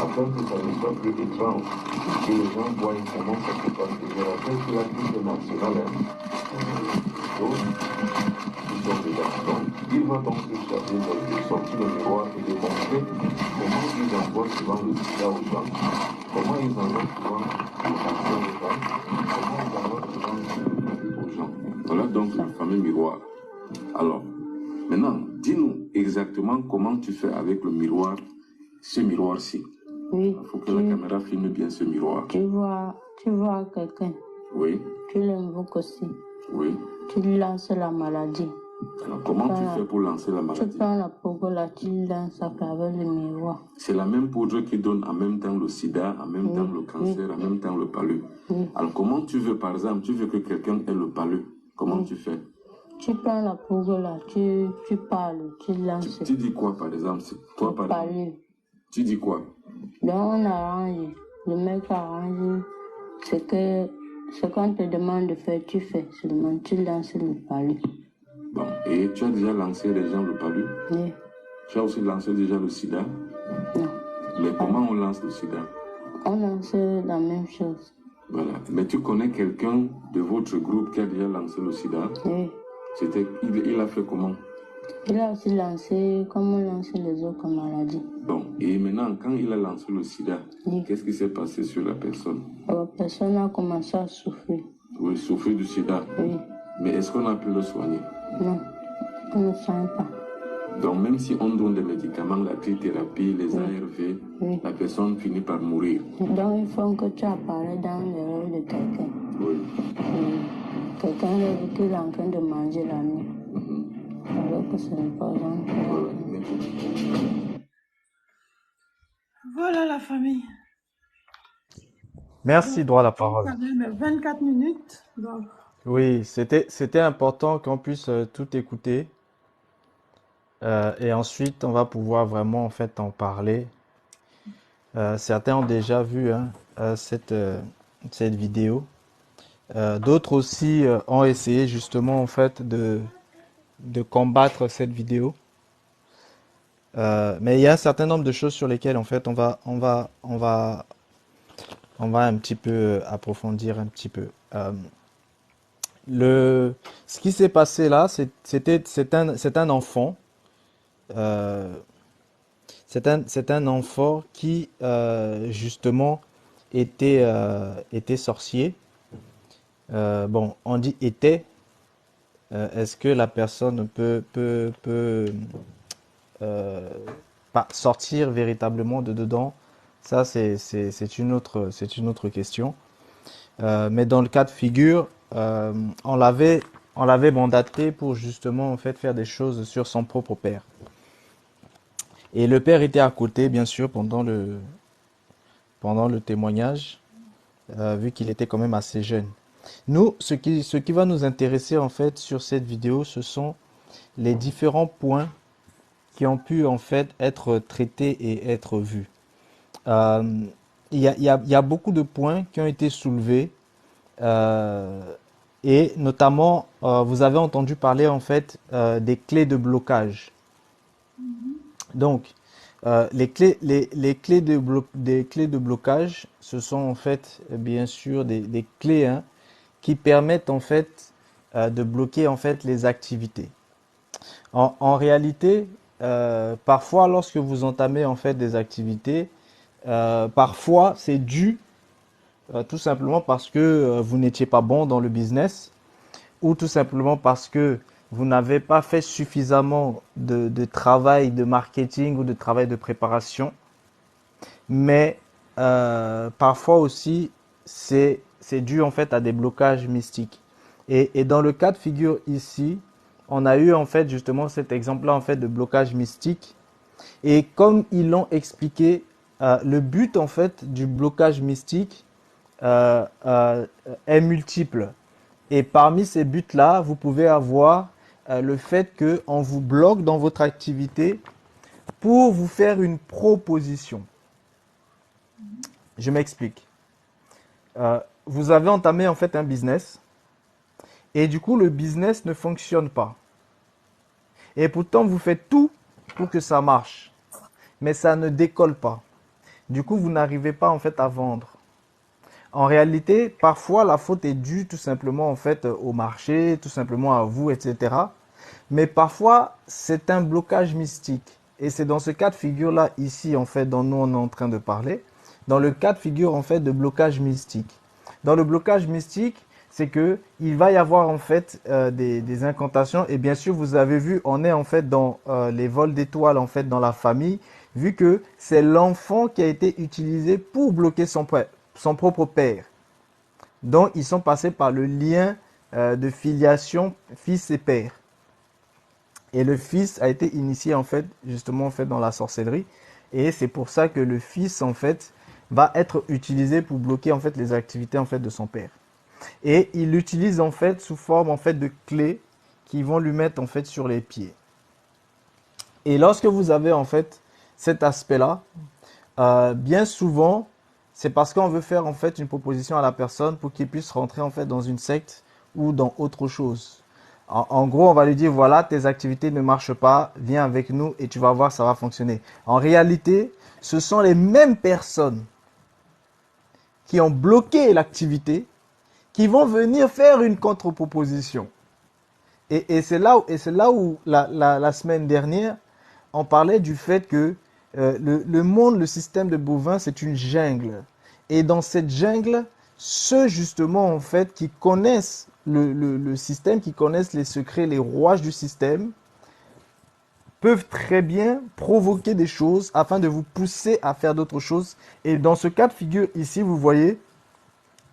Afin que ça ne soit plus étrange. Que les gens voient comment ça se passe. Et je rappelle que la crise nationale, donc, ils sont dedans. Donc, il va donc se charger de sortir le miroir et de montrer comment ils envoient souvent le sida aux gens. Comment ils envoient souvent le cancer aux gens. Comment ils envoient souvent le aux gens. Voilà donc le fameux miroir. Alors, maintenant, dis-nous exactement comment tu fais avec le miroir, ce miroir-ci. Oui. Il faut que la caméra filme bien ce miroir. Tu vois quelqu'un. Oui. Tu l'invoques aussi. Oui. Tu lances la maladie. Alors, comment tu fais pour lancer la Tu maladie? prends la poudre là, tu lances avec le miroir. C'est la même poudre qui donne en même temps le sida, en même temps le cancer, en même temps le palu. Oui. Alors, comment tu veux, par exemple, tu veux que quelqu'un ait le palu? Comment tu fais? Tu prends la poudre là, tu parles, tu lances. Tu dis quoi, par exemple? Toi, par exemple, Parler. tu dis quoi? Donc on arrange, le mec arrange ce qu'on te demande de faire, tu fais seulement, tu lances le palu. Bon, et tu as déjà lancé les gens le palu? Oui. Tu as aussi lancé déjà le sida? Non. Mais comment on lance le sida? On lance la même chose. Voilà. Mais tu connais quelqu'un de votre groupe qui a déjà lancé le sida? Oui. Il a fait comment? Il a aussi lancé comme on lance les autres maladies. Bon, et maintenant, quand il a lancé le sida, Oui. qu'est-ce qui s'est passé sur la personne? La personne a commencé à souffrir. Oui, souffrir du sida. Oui. Mais est-ce qu'on a pu le soigner? Non, on ne sent pas. Donc même si on donne des médicaments, la trithérapie, les ARV, Oui. la personne finit par mourir. Donc il faut que tu apparaisses dans le rôle de quelqu'un. Oui. Quelqu'un qui est en train de manger la nuit. Alors que ce n'est pas un. Voilà. Voilà la famille. Merci, droit à la parole. Ça fait 24 minutes. Donc, Oui, c'était important qu'on puisse tout écouter. Et ensuite, on va pouvoir vraiment en fait en parler. Certains ont déjà vu cette vidéo. D'autres aussi ont essayé justement en fait de combattre cette vidéo. Mais il y a un certain nombre de choses sur lesquelles en fait on va un petit peu approfondir un petit peu. Ce qui s'est passé là, c'est un enfant. C'est un enfant qui justement était sorcier. Bon, on dit était. Est-ce que la personne peut pas sortir véritablement de dedans? Ça, c'est une autre question. Mais dans le cas de figure, on l'avait mandaté pour justement en fait faire des choses sur son propre père. Et le père était à côté, bien sûr, pendant le témoignage, vu qu'il était quand même assez jeune. Nous, ce qui va nous intéresser en fait sur cette vidéo, ce sont les différents points qui ont pu en fait être traités et être vus. Il y a beaucoup de points qui ont été soulevés et notamment vous avez entendu parler en fait des clés de blocage. Donc les clés de blocage, ce sont en fait bien sûr des clés qui permettent en fait de bloquer en fait les activités. En réalité, parfois, lorsque vous entamez en fait des activités, parfois c'est dû tout simplement parce que vous n'étiez pas bon dans le business ou tout simplement parce que vous n'avez pas fait suffisamment de travail de marketing ou de travail de préparation. Mais parfois aussi, c'est dû en fait à des blocages mystiques. Et dans le cas de figure ici, on a eu en fait justement cet exemple-là en fait de blocage mystique. Et comme ils l'ont expliqué, le but en fait du blocage mystique est multiple. Et parmi ces buts-là, vous pouvez avoir le fait qu'on vous bloque dans votre activité pour vous faire une proposition. Je m'explique. Vous avez entamé en fait un business et du coup le business ne fonctionne pas. Et pourtant vous faites tout pour que ça marche, mais ça ne décolle pas. Du coup vous n'arrivez pas en fait à vendre. En réalité, parfois la faute est due tout simplement en fait au marché, tout simplement à vous, etc. Mais parfois c'est un blocage mystique. Et c'est dans ce cas de figure là ici en fait dont nous on est en train de parler. Dans le cas de figure en fait de blocage mystique. Dans le blocage mystique, c'est que il va y avoir en fait des incantations et bien sûr vous avez vu, on est en fait dans les vols d'étoiles en fait dans la famille, vu que c'est l'enfant qui a été utilisé pour bloquer son propre père. Donc ils sont passés par le lien de filiation fils et père. Et le fils a été initié en fait justement en fait dans la sorcellerie et c'est pour ça que le fils en fait va être utilisé pour bloquer en fait les activités en fait de son père. Et il l'utilise en fait sous forme en fait de clés qui vont lui mettre en fait sur les pieds. Et lorsque vous avez en fait cet aspect-là, bien souvent, c'est parce qu'on veut faire en fait une proposition à la personne pour qu'il puisse rentrer en fait dans une secte ou dans autre chose. En gros, on va lui dire, voilà, tes activités ne marchent pas, viens avec nous et tu vas voir, ça va fonctionner. En réalité, ce sont les mêmes personnes qui ont bloqué l'activité qui vont venir faire une contre-proposition. Et c'est là où la semaine dernière, on parlait du fait que le monde, le système de bovins, c'est une jungle. Et dans cette jungle, ceux justement en fait qui connaissent le système, qui connaissent les secrets, les rouages du système, peuvent très bien provoquer des choses afin de vous pousser à faire d'autres choses. Et dans ce cas de figure ici, vous voyez,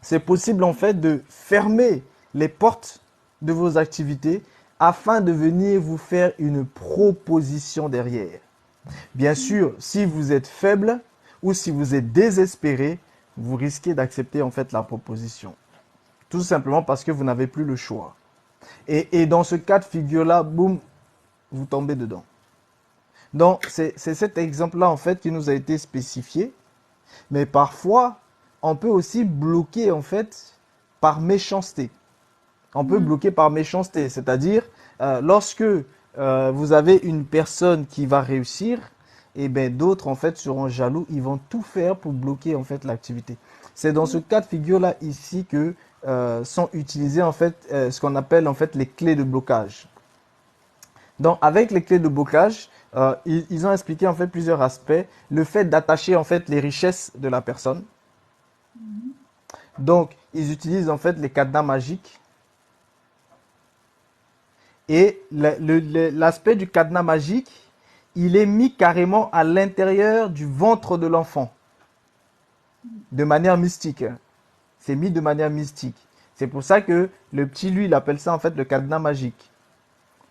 c'est possible en fait de fermer les portes de vos activités afin de venir vous faire une proposition derrière. Bien sûr, si vous êtes faible ou si vous êtes désespéré, vous risquez d'accepter en fait la proposition. Tout simplement parce que vous n'avez plus le choix. Et dans ce cas de figure-là, boum, vous tombez dedans. Donc, c'est cet exemple-là en fait qui nous a été spécifié. Mais parfois, on peut aussi bloquer en fait par méchanceté. On peut bloquer par méchanceté, c'est-à-dire lorsque vous avez une personne qui va réussir, et ben d'autres en fait seront jaloux, ils vont tout faire pour bloquer en fait l'activité. C'est dans ce cas de figure là ici que sont utilisées en fait ce qu'on appelle en fait les clés de blocage. Donc avec les clés de blocage, ils ont expliqué en fait plusieurs aspects. Le fait d'attacher en fait les richesses de la personne. Donc ils utilisent en fait les cadenas magiques. Et l'aspect du cadenas magique, il est mis carrément à l'intérieur du ventre de l'enfant. De manière mystique. C'est mis de manière mystique. C'est pour ça que le petit, lui, il appelle ça en fait le cadenas magique.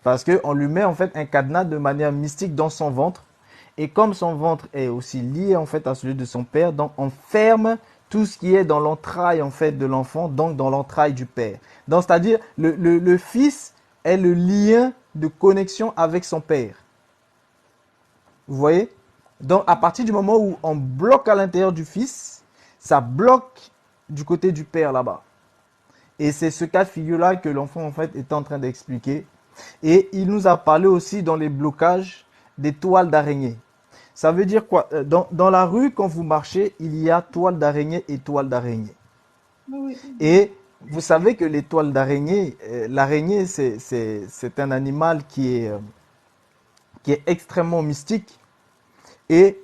Parce qu'on lui met en fait un cadenas de manière mystique dans son ventre. Et comme son ventre est aussi lié en fait à celui de son père, donc on ferme tout ce qui est dans l'entraille en fait de l'enfant, donc dans l'entraille du père. Donc c'est-à-dire le fils est le lien de connexion avec son père. Vous voyez? Donc à partir du moment où on bloque à l'intérieur du fils, ça bloque du côté du père là-bas. Et c'est ce cas de figure-là que l'enfant en fait est en train d'expliquer. Et il nous a parlé aussi dans les blocages des toiles d'araignée. Ça veut dire quoi? Dans la rue, quand vous marchez, il y a toile d'araignée et toile d'araignée. Oui. Et vous savez que les toiles d'araignée, l'araignée, c'est un animal qui est qui est extrêmement mystique. Et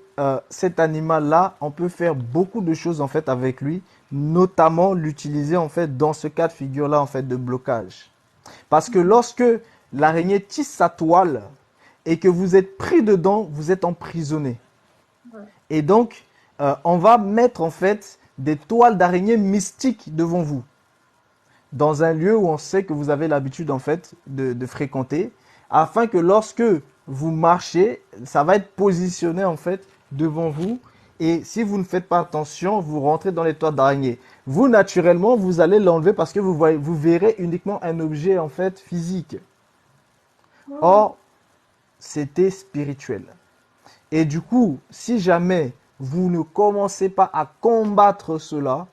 cet animal-là, on peut faire beaucoup de choses en fait avec lui, notamment l'utiliser en fait dans ce cas de figure-là en fait de blocage. Parce que lorsque l'araignée tisse sa toile et que vous êtes pris dedans, vous êtes emprisonné. Et donc, on va mettre en fait des toiles d'araignée mystiques devant vous, dans un lieu où on sait que vous avez l'habitude en fait de fréquenter, afin que lorsque vous marchez, ça va être positionné en fait devant vous. Et si vous ne faites pas attention, vous rentrez dans les toiles d'araignée. Vous, naturellement, vous allez l'enlever parce que vous verrez uniquement un objet en fait physique. Or, c'était spirituel. Et du coup, si jamais vous ne commencez pas à combattre cela,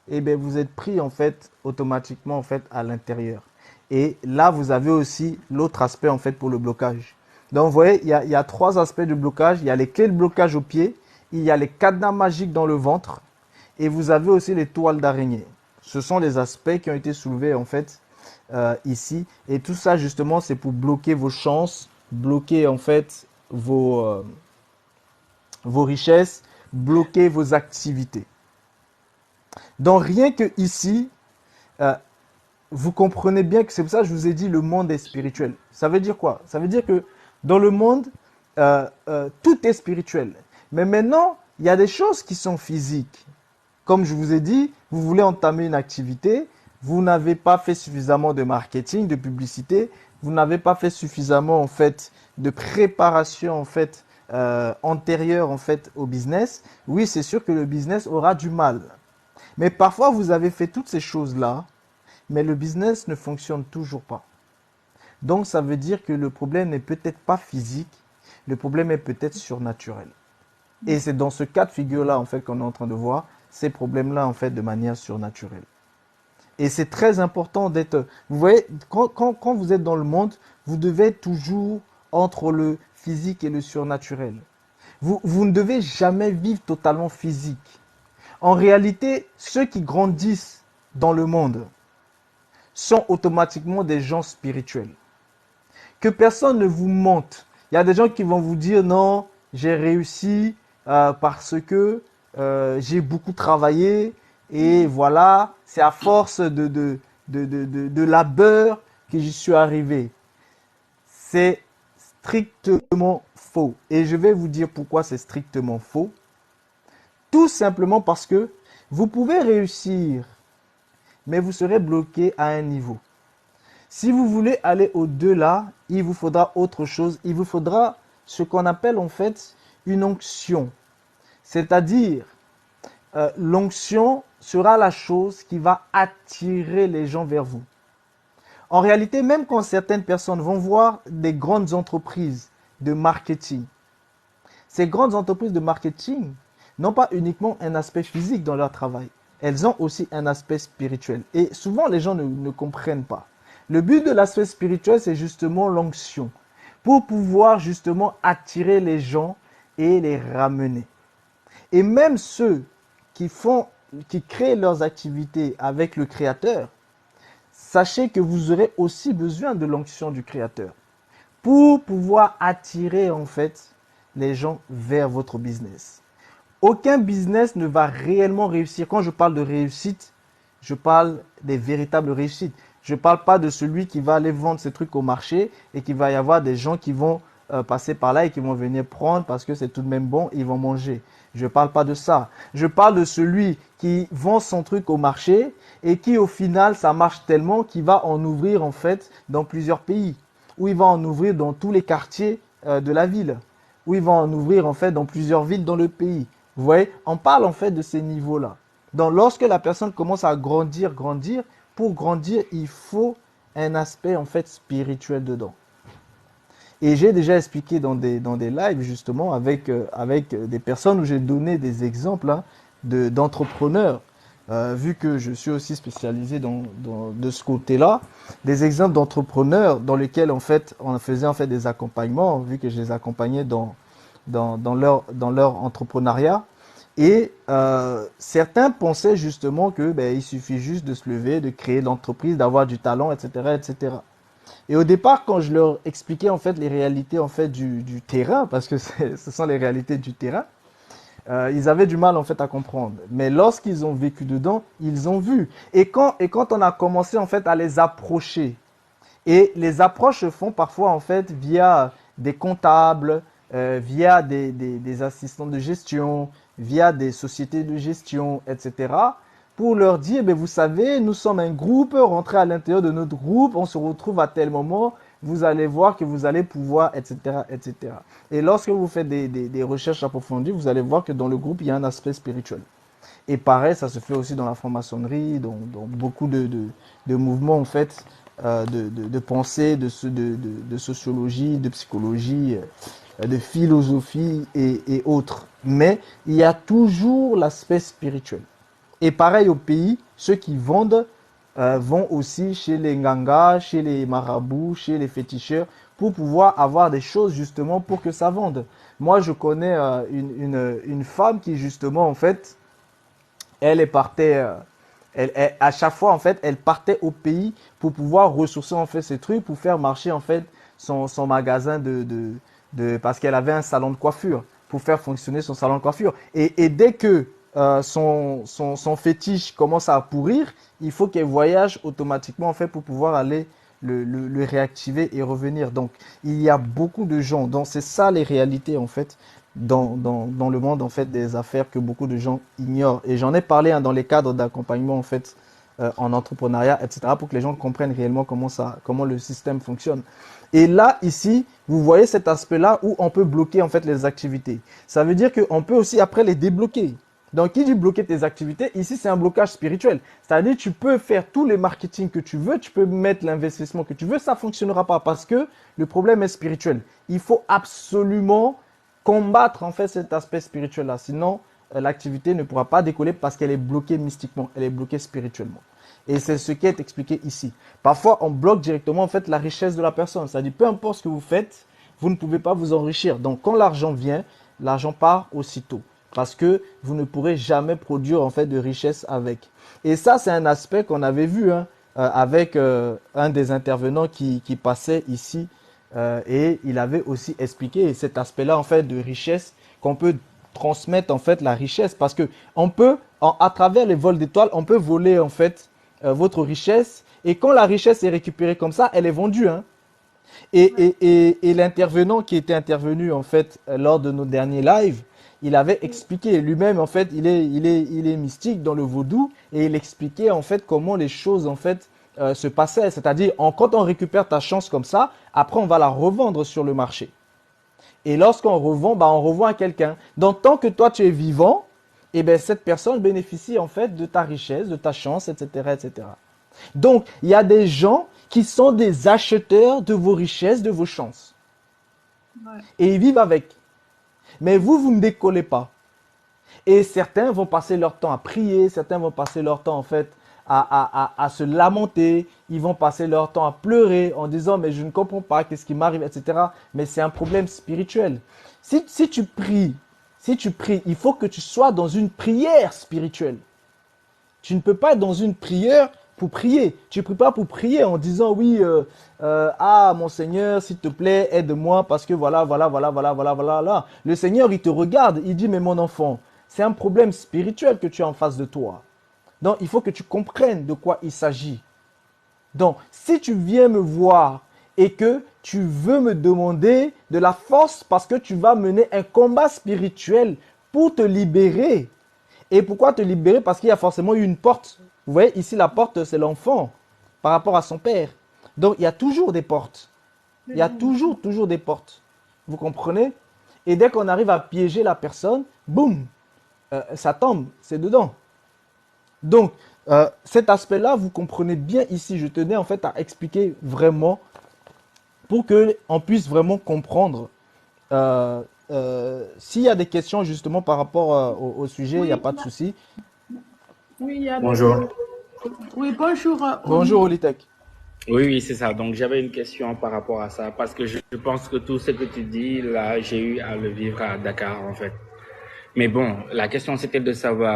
eh bien, vous êtes pris en fait automatiquement en fait à l'intérieur. Et là, vous avez aussi l'autre aspect en fait pour le blocage. Donc, vous voyez, il y a 3 aspects de blocage. Il y a les clés de blocage au pied, il y a les cadenas magiques dans le ventre, et vous avez aussi les toiles d'araignée. Ce sont les aspects qui ont été soulevés en fait ici. Et tout ça, justement, c'est pour bloquer vos chances, bloquer en fait vos richesses, bloquer vos activités. Donc, rien que ici, vous comprenez bien que c'est pour ça que je vous ai dit le monde est spirituel. Ça veut dire quoi? Ça veut dire que dans le monde, tout est spirituel. Mais maintenant, il y a des choses qui sont physiques. Comme je vous ai dit, vous voulez entamer une activité, vous n'avez pas fait suffisamment de marketing, de publicité, vous n'avez pas fait suffisamment en fait de préparation en fait antérieure en fait au business. Oui, c'est sûr que le business aura du mal. Mais parfois, vous avez fait toutes ces choses-là, mais le business ne fonctionne toujours pas. Donc, ça veut dire que le problème n'est peut-être pas physique, le problème est peut-être surnaturel. Et c'est dans ce cas de figure-là, en fait, qu'on est en train de voir ces problèmes-là, en fait, de manière surnaturelle. Et c'est très important d'être... Vous voyez, quand vous êtes dans le monde, vous devez être toujours entre le physique et le surnaturel. Vous ne devez jamais vivre totalement physique. En réalité, ceux qui grandissent dans le monde sont automatiquement des gens spirituels. Que personne ne vous mente. Il y a des gens qui vont vous dire non, j'ai réussi parce que j'ai beaucoup travaillé et voilà, c'est à force de labeur que j'y suis arrivé. C'est strictement faux. Et je vais vous dire pourquoi c'est strictement faux. Tout simplement parce que vous pouvez réussir, mais vous serez bloqué à un niveau. Si vous voulez aller au-delà, il vous faudra autre chose. Il vous faudra ce qu'on appelle en fait une onction. C'est-à-dire, l'onction sera la chose qui va attirer les gens vers vous. En réalité, même quand certaines personnes vont voir des grandes entreprises de marketing, ces grandes entreprises de marketing n'ont pas uniquement un aspect physique dans leur travail. Elles ont aussi un aspect spirituel. Et souvent, les gens ne comprennent pas. Le but de l'aspect spirituel, c'est justement l'onction. Pour pouvoir justement attirer les gens et les ramener. Et même ceux qui créent leurs activités avec le Créateur, sachez que vous aurez aussi besoin de l'onction du Créateur pour pouvoir attirer en fait les gens vers votre business. Aucun business ne va réellement réussir. Quand je parle de réussite, je parle des véritables réussites. Je ne parle pas de celui qui va aller vendre ses trucs au marché et qu'il va y avoir des gens qui vont passer par là et qui vont venir prendre parce que c'est tout de même bon, ils vont manger. Je ne parle pas de ça. Je parle de celui qui vend son truc au marché et qui au final, ça marche tellement qu'il va en ouvrir en fait dans plusieurs pays. Ou il va en ouvrir dans tous les quartiers de la ville. Ou il va en ouvrir en fait dans plusieurs villes dans le pays. Vous voyez, on parle en fait de ces niveaux-là. Donc lorsque la personne commence à grandir, pour grandir, il faut un aspect en fait spirituel dedans. Et j'ai déjà expliqué dans des lives justement avec des personnes où j'ai donné des exemples hein, d'entrepreneurs, vu que je suis aussi spécialisé de ce côté-là, des exemples d'entrepreneurs dans lesquels en fait on faisait en fait des accompagnements, vu que je les accompagnais dans leur entrepreneuriat. Et certains pensaient justement que il suffit juste de se lever, de créer l'entreprise, d'avoir du talent, etc., etc. Et au départ, quand je leur expliquais en fait les réalités en fait du terrain, parce que ce sont les réalités du terrain, ils avaient du mal en fait à comprendre. Mais lorsqu'ils ont vécu dedans, ils ont vu. Et quand on a commencé en fait à les approcher, et les approches se font parfois en fait via des comptables, via des assistants de gestion, via des sociétés de gestion, etc. Pour leur dire, vous savez, nous sommes un groupe, rentrez à l'intérieur de notre groupe, on se retrouve à tel moment, vous allez voir que vous allez pouvoir, etc., etc. Et lorsque vous faites des recherches approfondies, vous allez voir que dans le groupe, il y a un aspect spirituel. Et pareil, ça se fait aussi dans la franc-maçonnerie, dans beaucoup de mouvements en fait, de pensée, de sociologie, de psychologie, de philosophie et autres. Mais il y a toujours l'aspect spirituel. Et pareil au pays, ceux qui vendent vont aussi chez les ngangas, chez les marabouts, chez les féticheurs, pour pouvoir avoir des choses justement pour que ça vende. Moi, je connais une femme qui justement, en fait, elle partait, à chaque fois, en fait, elle partait au pays pour pouvoir ressourcer en fait ses trucs, pour faire marcher en fait son magasin parce qu'elle avait un salon de coiffure, pour faire fonctionner son salon de coiffure. Et dès que son fétiche commence à pourrir, il faut qu'elle voyage automatiquement en fait pour pouvoir aller le réactiver et revenir. Donc, il y a beaucoup de gens. Donc, c'est ça les réalités en fait dans le monde en fait des affaires que beaucoup de gens ignorent. Et j'en ai parlé dans les cadres d'accompagnement en fait en entrepreneuriat, etc. pour que les gens comprennent réellement comment le système fonctionne. Et là, ici, vous voyez cet aspect-là où on peut bloquer en fait les activités. Ça veut dire qu'on peut aussi après les débloquer. Donc, qui dit bloquer tes activités, ici, c'est un blocage spirituel. C'est-à-dire, tu peux faire tous les marketing que tu veux, tu peux mettre l'investissement que tu veux, ça ne fonctionnera pas parce que le problème est spirituel. Il faut absolument combattre en fait cet aspect spirituel-là. Sinon, l'activité ne pourra pas décoller parce qu'elle est bloquée mystiquement, elle est bloquée spirituellement. Et c'est ce qui est expliqué ici. Parfois, on bloque directement en fait la richesse de la personne. C'est-à-dire, peu importe ce que vous faites, vous ne pouvez pas vous enrichir. Donc, quand l'argent vient, l'argent part aussitôt. Parce que vous ne pourrez jamais produire en fait de richesse avec. Et ça, c'est un aspect qu'on avait vu avec un des intervenants qui passait ici. Et il avait aussi expliqué cet aspect-là en fait de richesse, qu'on peut transmettre en fait la richesse. Parce que on peut, à travers les vols d'étoiles, on peut voler en fait votre richesse. Et quand la richesse est récupérée comme ça, elle est vendue. Et l'intervenant qui était intervenu en fait lors de nos derniers lives, il avait expliqué lui-même, en fait, il est mystique dans le vaudou et il expliquait en fait comment les choses en fait se passaient. C'est-à-dire, quand on récupère ta chance comme ça, après on va la revendre sur le marché. Et lorsqu'on revend, on revend à quelqu'un. Donc, tant que toi tu es vivant, cette personne bénéficie en fait de ta richesse, de ta chance, etc., etc. Donc, il y a des gens qui sont des acheteurs de vos richesses, de vos chances. Ouais. Et ils vivent avec. Mais vous ne décollez pas. Et certains vont passer leur temps à prier, certains vont passer leur temps en fait à se lamenter, ils vont passer leur temps à pleurer en disant mais je ne comprends pas, qu'est-ce qui m'arrive, etc. Mais c'est un problème spirituel. Si tu pries, il faut que tu sois dans une prière spirituelle. Tu ne peux pas être dans une prière pour prier. Tu ne pries pas pour prier en disant oui, mon Seigneur, s'il te plaît, aide-moi parce que voilà. Le Seigneur, il te regarde, il dit mais mon enfant, c'est un problème spirituel que tu as en face de toi. Donc, il faut que tu comprennes de quoi il s'agit. Donc, si tu viens me voir et que tu veux me demander de la force parce que tu vas mener un combat spirituel pour te libérer. Et pourquoi te libérer? Parce qu'il y a forcément eu une porte. Vous voyez, ici, la porte, c'est l'enfant par rapport à son père. Donc, il y a toujours des portes. Il y a toujours des portes. Vous comprenez? Et dès qu'on arrive à piéger la personne, boum, ça tombe, c'est dedans. Donc, cet aspect-là, vous comprenez bien ici. Je tenais en fait à expliquer vraiment pour qu'on puisse vraiment comprendre. S'il y a des questions justement par rapport au sujet, il n'y a pas de souci. Oui, il y a Bonjour. Oui, bonjour. Bonjour, Olitek. Oui, c'est ça. Donc, j'avais une question par rapport à ça, parce que je pense que tout ce que tu dis, là, j'ai eu à le vivre à Dakar, en fait. Mais bon, la question, c'était de savoir